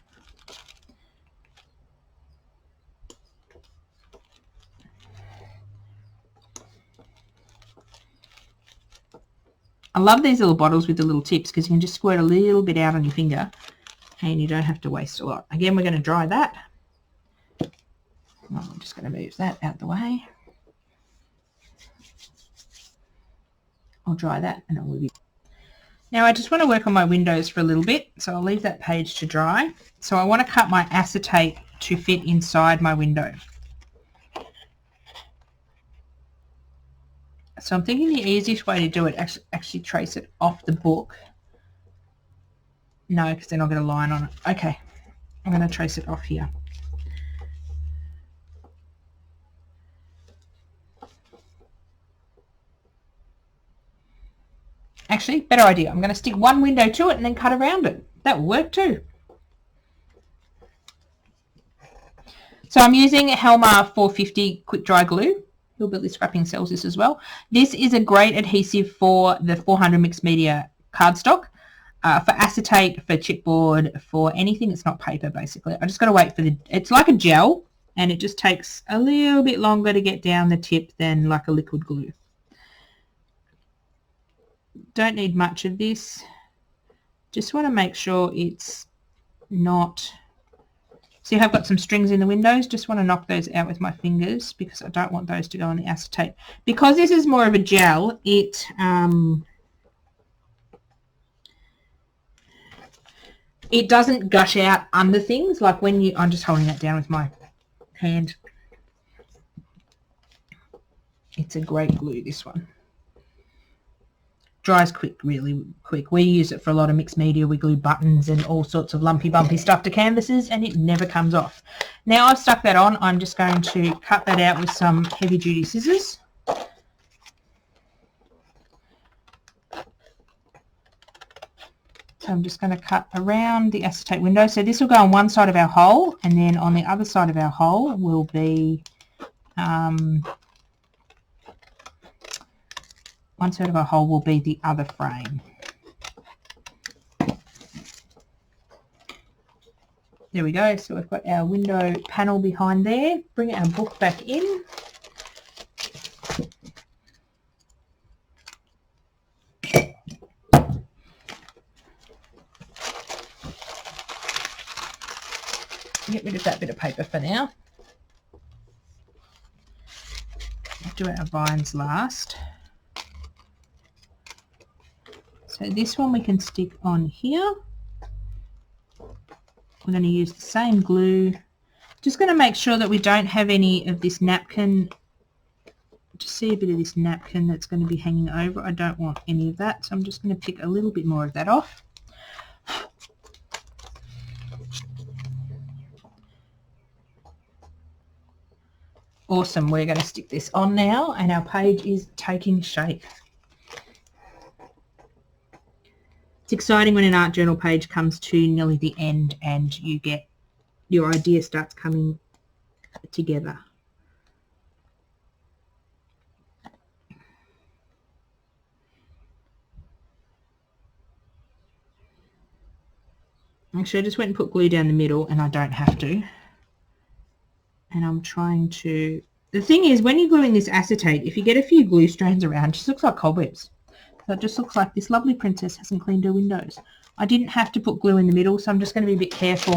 I love these little bottles with the little tips because you can just squirt a little bit out on your finger and you don't have to waste a lot. Again, we're going to dry that. I'm just going to move that out the way. I'll dry that and it will be. Now I just want to work on my windows for a little bit, so I'll leave that page to dry. So I want to cut my acetate to fit inside my window. So I'm thinking the easiest way to do it, actually trace it off the book. No, because then I'll get a line on it. Okay, I'm going to trace it off here. Actually, better idea. I'm going to stick one window to it and then cut around it. That will work too. So I'm using Helma 450 quick dry glue. Hillbilly Scrapping sells this as well. This is a great adhesive for the 400 mixed media cardstock, for acetate, for chipboard, for anything that's not paper basically. I just got to wait for it's like a gel and it just takes a little bit longer to get down the tip than like a liquid glue. Don't need much of this. Just want to make sure it's not... See, I've got some strings in the windows. Just want to knock those out with my fingers because I don't want those to go on the acetate. Because this is more of a gel, it doesn't gush out under things like when you... I'm just holding that down with my hand. It's a great glue, this one. Dries quick, really quick. We use it for a lot of mixed media. We glue buttons and all sorts of lumpy bumpy stuff to canvases and it never comes off. Now I've stuck that on, I'm just going to cut that out with some heavy duty scissors. So I'm just going to cut around the acetate window. So this will go on one side of our hole and then on the other side of our hole will be one side of our hole will be the other frame. There we go. So we've got our window panel behind there. Bring our book back in. Get rid of that bit of paper for now. We'll do our vines last. So this one we can stick on here. we're going to use the same glue. Just going to make sure that we don't have any of this napkin. Just see a bit of this napkin that's going to be hanging over. I don't want any of that, so I'm just going to pick a little bit more of that off. Awesome, we're going to stick this on now and our page is taking shape. It's exciting when an art journal page comes to nearly the end and you get your idea starts coming together. Actually, I just went and put glue down the middle and I don't have to. And I'm trying to... The thing is, when you're gluing this acetate, if you get a few glue strands around, it just looks like cobwebs. So it just looks like this lovely princess hasn't cleaned her windows. I didn't have to put glue in the middle, so I'm just going to be a bit careful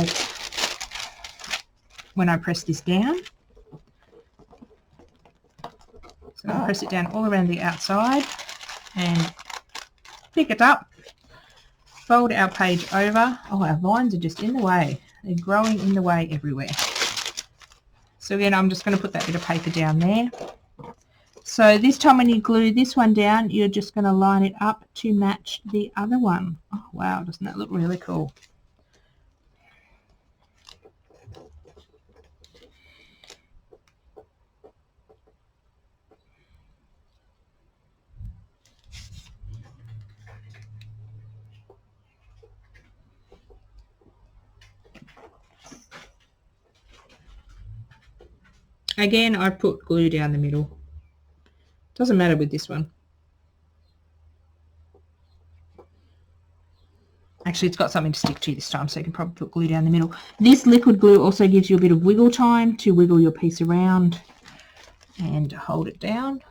when I press this down. So I'll press it down all around the outside and pick it up. Fold our page over. Oh, our vines are just in the way. They're growing in the way everywhere. So again, I'm just going to put that bit of paper down there. So this time when you glue this one down, you're just going to line it up to match the other one. Oh, wow, doesn't that look really cool? Again, I put glue down the middle. Doesn't matter with this one. Actually, it's got something to stick to this time, so you can probably put glue down the middle. This liquid glue also gives you a bit of wiggle time to wiggle your piece around and hold it down.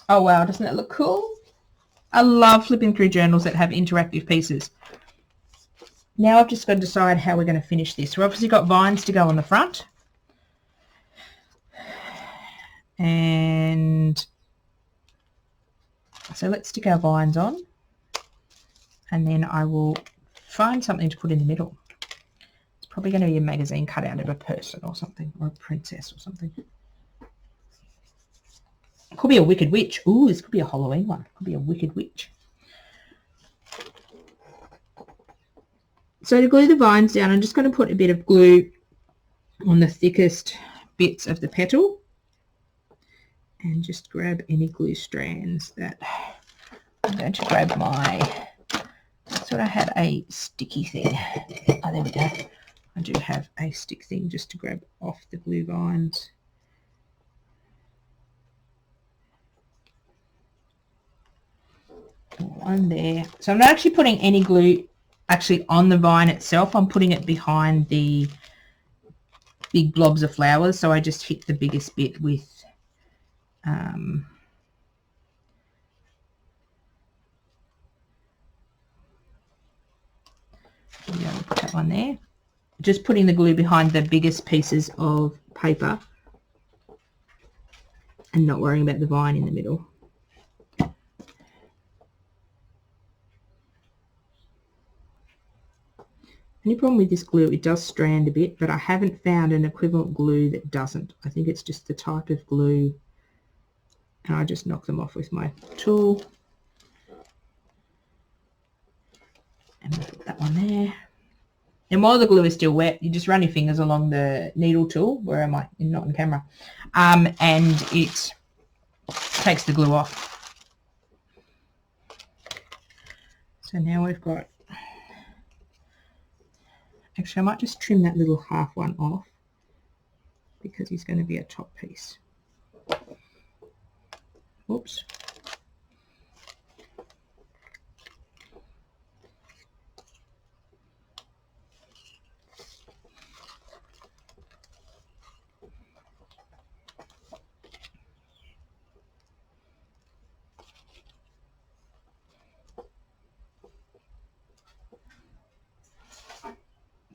Oh wow, doesn't that look cool? I love flipping through journals that have interactive pieces. Now I've just got to decide how we're going to finish this. We've obviously got vines to go on the front. And so let's stick our vines on. And then I will find something to put in the middle. It's probably going to be a magazine cut out of a person or something, or a princess or something. It could be a wicked witch. Ooh, this could be a Halloween one. It could be a wicked witch. So to glue the vines down, I'm just going to put a bit of glue on the thickest bits of the petal and just grab any glue strands that I'm going to grab my... I thought I had a sticky thing. Oh, there we go. I do have a stick thing just to grab off the glue vines. One there. So I'm not actually putting any glue actually on the vine itself. I'm putting it behind the big blobs of flowers, so I just hit the biggest bit with put that one there. Just putting the glue behind the biggest pieces of paper and not worrying about the vine in the middle. Only problem with this glue, it does strand a bit, but I haven't found an equivalent glue that doesn't. I think it's just the type of glue, and I just knock them off with my tool. And we'll put that one there. And while the glue is still wet, you just run your fingers along the needle tool. Where am I? Not on camera. And it takes the glue off. So now we've got... Actually, I might just trim that little half one off because he's going to be a top piece. Whoops.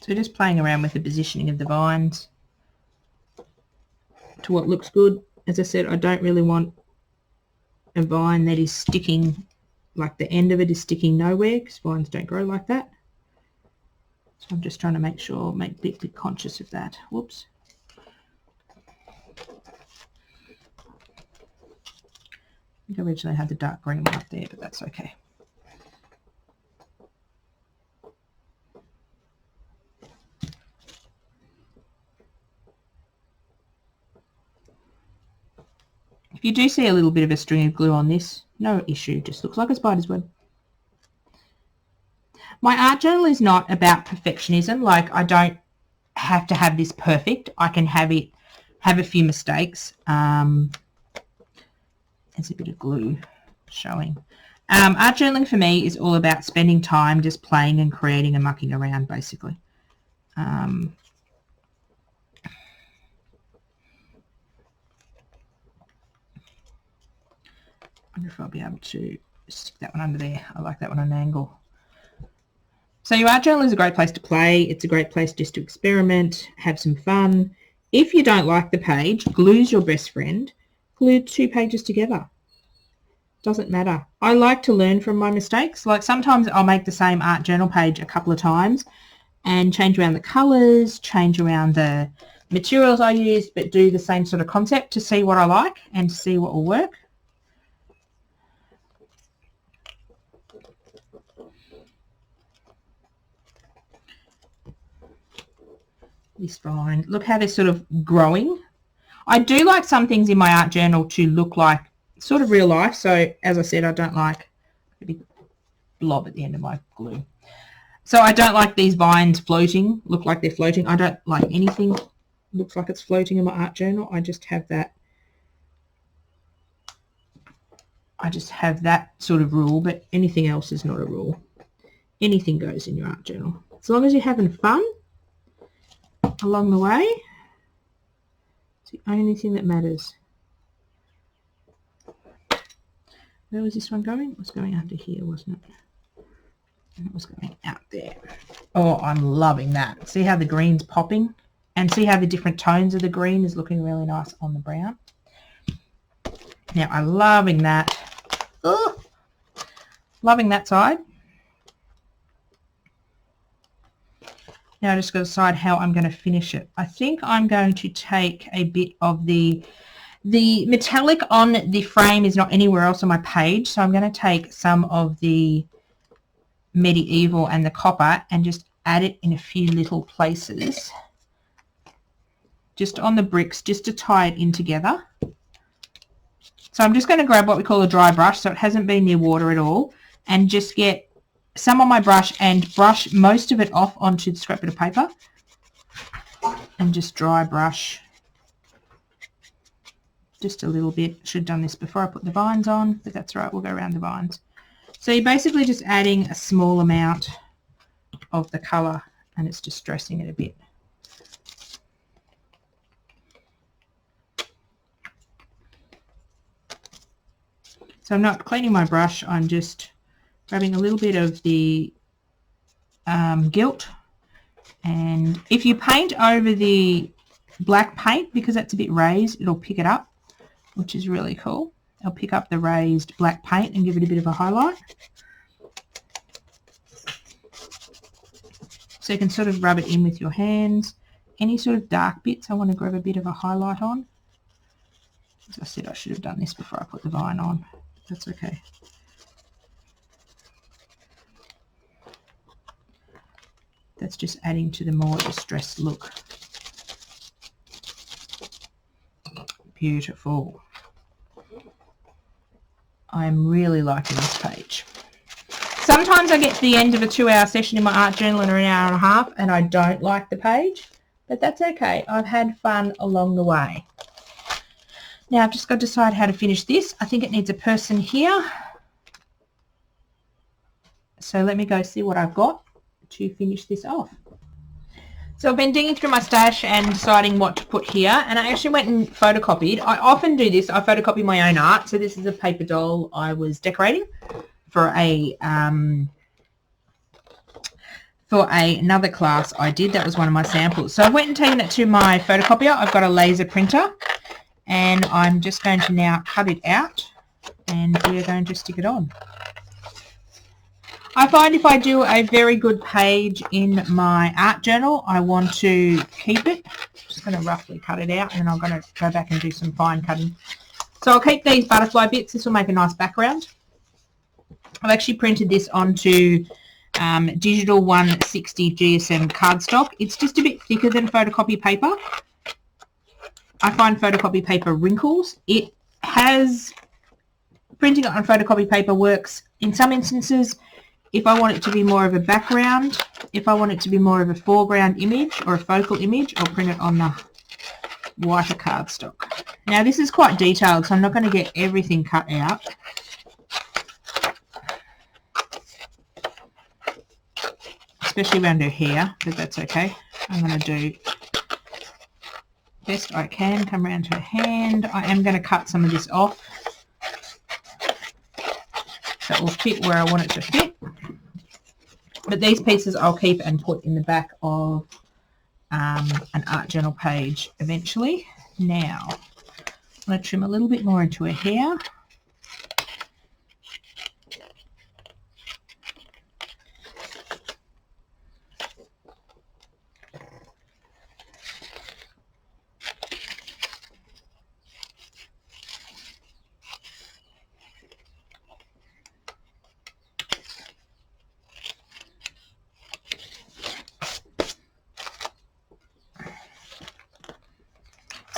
So just playing around with the positioning of the vines to what looks good. As I said, I don't really want a vine that is sticking like the end of it is sticking nowhere because vines don't grow like that. So I'm just trying to make sure, be conscious of that. Whoops. I think I originally had the dark green one up there, but that's okay. If you do see a little bit of a string of glue on this, no issue, just looks like a spider's web. My art journal is not about perfectionism, like I don't have to have this perfect. I can have a few mistakes. There's a bit of glue showing. Art journaling for me is all about spending time just playing and creating and mucking around, basically. I wonder if I'll be able to stick that one under there. I like that one on an angle. So your art journal is a great place to play. It's a great place just to experiment, have some fun. If you don't like the page, glue's your best friend. Glue 2 pages together. Doesn't matter. I like to learn from my mistakes. Like sometimes I'll make the same art journal page a couple of times and change around the colours, change around the materials I use, but do the same sort of concept to see what I like and to see what will work. This vine, look how they're sort of growing. I do like some things in my art journal to look like sort of real life. So as I said, I don't like a big blob at the end of my glue. So I don't like these vines floating, look like they're floating. I don't like anything looks like it's floating in my art journal. I just have that sort of rule, but anything else is not a rule. Anything goes in your art journal. As long as you're having fun along the way, it's the only thing that matters. Where was this one going? It was going under here, wasn't it? And it was going out there. Oh, I'm loving that. See how the green's popping? And see how the different tones of the green is looking really nice on the brown. Now, I'm loving that. Oh, loving that side. Now I just got to decide how I'm going to finish it. I think I'm going to take a bit of the metallic on the frame is not anywhere else on my page, so I'm going to take some of the medieval and the copper and just add it in a few little places, just on the bricks, just to tie it in together. So I'm just going to grab what we call a dry brush, so it hasn't been near water at all, and just get some on my brush and brush most of it off onto the scrap bit of paper and just dry brush just a little bit. Should have done this before I put the vines on, but that's right, we'll go around the vines. So you're basically just adding a small amount of the colour and it's just stressing it a bit. So I'm not cleaning my brush, I'm just grabbing a little bit of the gilt, and if you paint over the black paint, because that's a bit raised, it'll pick it up, which is really cool. I'll pick up the raised black paint and give it a bit of a highlight. So you can sort of rub it in with your hands. Any sort of dark bits I want to grab a bit of a highlight on. As I said, I should have done this before I put the vine on. That's okay. That's just adding to the more distressed look. Beautiful. I'm really liking this page. Sometimes I get to the end of a 2-hour session in my art journal in an hour and a half and I don't like the page, but that's okay. I've had fun along the way. Now I've just got to decide how to finish this. I think it needs a person here. So let me go see what I've got to finish this off. So I've been digging through my stash and deciding what to put here, and I actually went and photocopied. I often do this. I photocopy my own art. So this is a paper doll I was decorating for another class I did. That was one of my samples. So I went and taken it to my photocopier. I've got a laser printer and I'm just going to now cut it out and we're going to stick it on. I find if I do a very good page in my art journal, I want to keep it. Just going to roughly cut it out, and then I'm going to go back and do some fine cutting. So I'll keep these butterfly bits. This will make a nice background. I've actually printed this onto digital 160 GSM cardstock. It's just a bit thicker than photocopy paper. I find photocopy paper wrinkles. It has, printing it on photocopy paper works in some instances. If I want it to be more of a background, if I want it to be more of a foreground image or a focal image, I'll print it on the whiter cardstock. Now this is quite detailed, so I'm not going to get everything cut out. Especially around her hair, but that's okay. I'm going to do best I can, come around to her hand. I am going to cut some of this off. That will fit where I want it to fit. But these pieces I'll keep and put in the back of an art journal page eventually. Now, I'm going to trim a little bit more into her hair.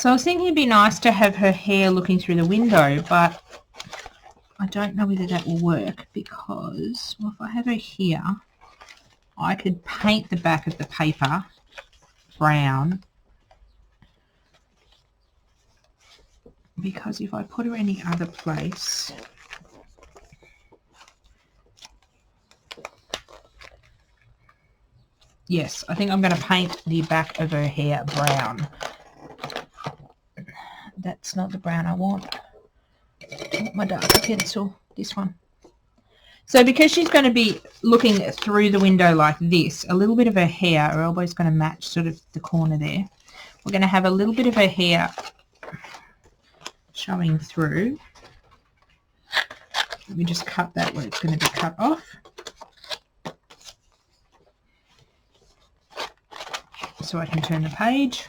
So I was thinking it'd be nice to have her hair looking through the window, but I don't know whether that will work because, well, if I have her here, I could paint the back of the paper brown, because if I put her any other place, yes, I think I'm going to paint the back of her hair brown. That's not the brown I want. I want my darker pencil, this one. So because she's going to be looking through the window like this, a little bit of her hair, her elbow's going to match sort of the corner there. We're going to have a little bit of her hair showing through. Let me just cut that where it's going to be cut off. So I can turn the page.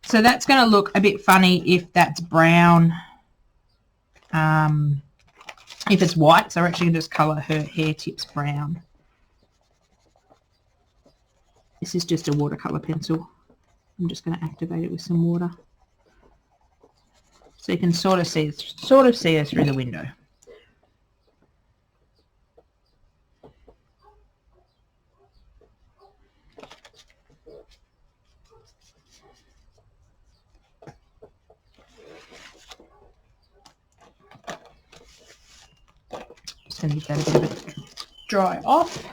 So that's going to look a bit funny if that's brown. If it's white, so we're actually going to just colour her hair tips brown. This is just a watercolour pencil. I'm just going to activate it with some water. So you can sort of see her through the window. Just going to give that a bit of a dry off.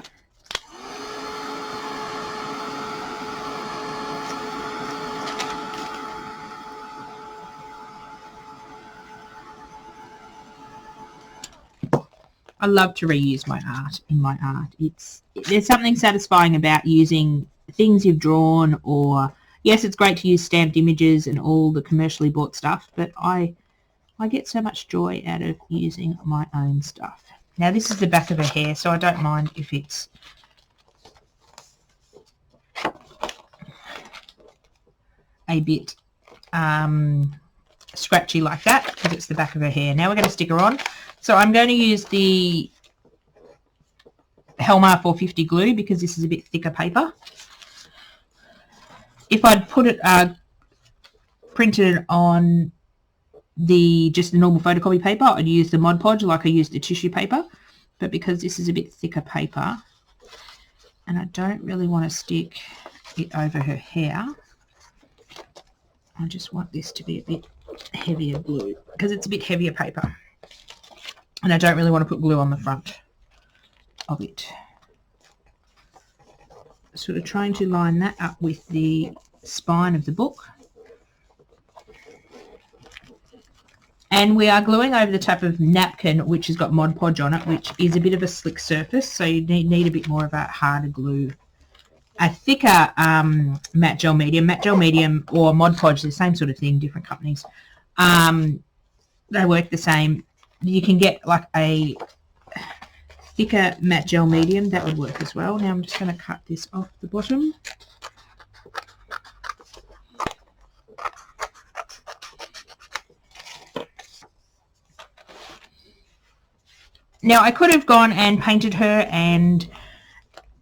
I love to reuse my art in my art. There's something satisfying about using things you've drawn, or yes, it's great to use stamped images and all the commercially bought stuff, but I get so much joy out of using my own stuff. Now this is the back of her hair, so I don't mind if it's a bit scratchy like that, because it's the back of her hair. Now we're going to stick her on. So I'm going to use the Helmar 450 glue because this is a bit thicker paper. If I'd put it, printed it on just the normal photocopy paper, I'd use the Mod Podge like I used the tissue paper. But because this is a bit thicker paper, and I don't really want to stick it over her hair, I just want this to be a bit heavier glue because it's a bit heavier paper. And I don't really want to put glue on the front of it. Sort of trying to line that up with the spine of the book. And we are gluing over the top of napkin, which has got Mod Podge on it, which is a bit of a slick surface, so you need a bit more of a harder glue. A thicker matte gel medium or Mod Podge, the same sort of thing, different companies. They work the same. You can get like a thicker matte gel medium, that would work as well. Now I'm just going to cut this off the bottom. Now I could have gone and painted her and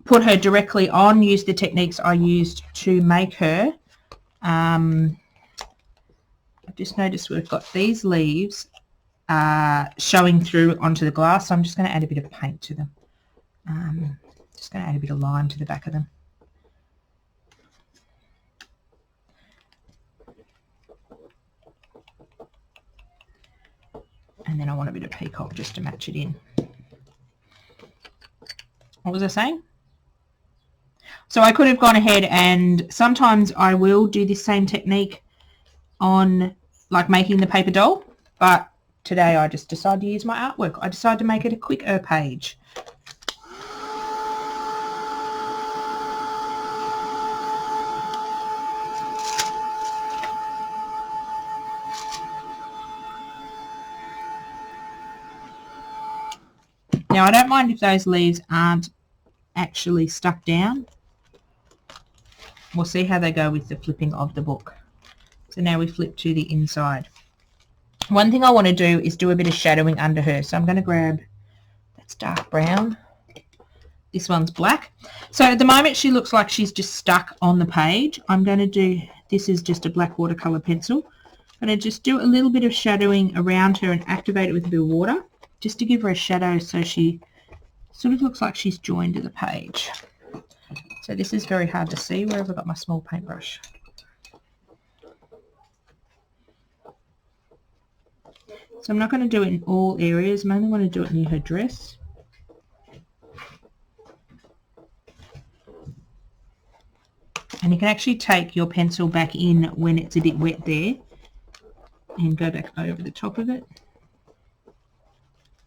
put her directly on, used the techniques I used to make her. I've just noticed we've got these leaves showing through onto the glass, so I'm just going to add a bit of paint to them. Just going to add a bit of lime to the back of them. And then I want a bit of peacock just to match it in. What was I saying? So I could have gone ahead, and sometimes I will do this same technique on like making the paper doll, but today I just decided to use my artwork. I decided to make it a quicker page. Now I don't mind if those leaves aren't actually stuck down. We'll see how they go with the flipping of the book. So now we flip to the inside. One thing I want to do is do a bit of shadowing under her. So I'm going to grab, that's dark brown. This one's black. So at the moment she looks like she's just stuck on the page. I'm going to do, this is just a black watercolor pencil. I'm going to just do a little bit of shadowing around her and activate it with a bit of water, just to give her a shadow so she sort of looks like she's joined to the page. So this is very hard to see. Where have I got my small paintbrush? So I'm not going to do it in all areas. I only want to do it near her dress. And you can actually take your pencil back in when it's a bit wet there and go back over the top of it.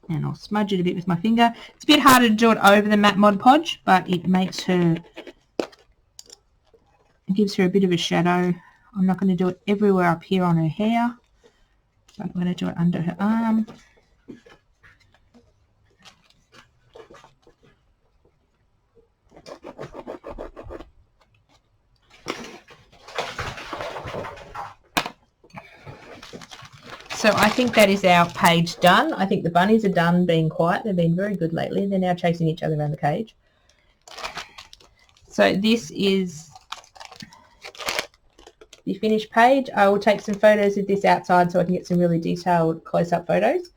And I'll smudge it a bit with my finger. It's a bit harder to do it over the matte Mod Podge, but it makes her, it gives her a bit of a shadow. I'm not going to do it everywhere up here on her hair, but I'm going to do it under her arm. So I think that is our page done. I think the bunnies are done being quiet. They've been very good lately. They're now chasing each other around the cage. So this is the finished page. I will take some photos of this outside so I can get some really detailed close-up photos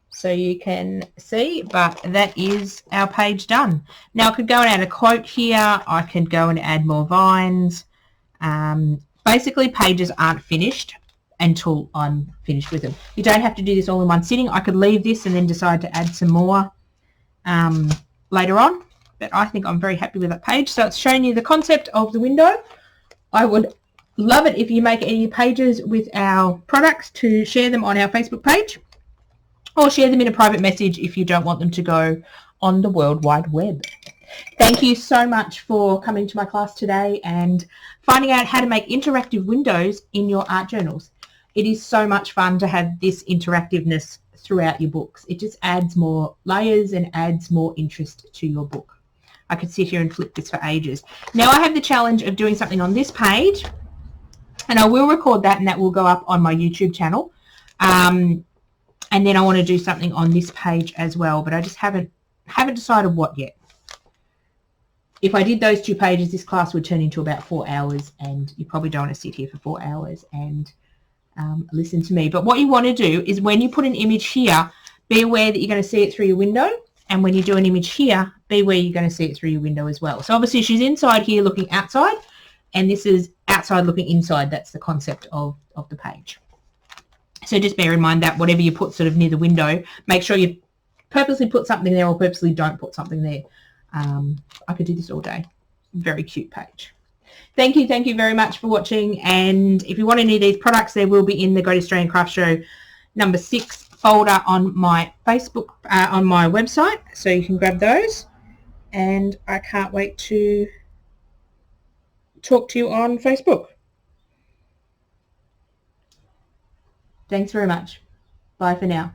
so you can see, but that is our page done. Now I could go and add a quote here. I could go and add more vines. Basically pages aren't finished until I'm finished with them. You don't have to do this all in one sitting. I could leave this and then decide to add some more later on, but I think I'm very happy with that page. So it's showing you the concept of the window. I would love it if you make any pages with our products to share them on our Facebook page, or share them in a private message if you don't want them to go on the World Wide Web. Thank you so much for coming to my class today and finding out how to make interactive windows in your art journals. It is so much fun to have this interactiveness throughout your books. It just adds more layers and adds more interest to your book. I could sit here and flip this for ages. Now I have the challenge of doing something on this page, and I will record that and that will go up on my YouTube channel. And then I want to do something on this page as well, but I just haven't decided what yet. If I did those two pages, this class would turn into about 4 hours, and you probably don't want to sit here for 4 hours and listen to me. But what you want to do is when you put an image here, be aware that you're going to see it through your window, and when you do an image here, be aware you're going to see it through your window as well. So obviously she's inside here looking outside, and this is outside looking inside. That's the concept of the page. So just bear in mind that whatever you put sort of near the window, make sure you purposely put something there or purposely don't put something there. I could do this all day. Very cute page. Thank you very much for watching, and if you want any of these products, they will be in the Great Australian Craft Show number 6 folder on my Facebook, on my website, so you can grab those, and I can't wait to talk to you on Facebook. Thanks very much. Bye for now.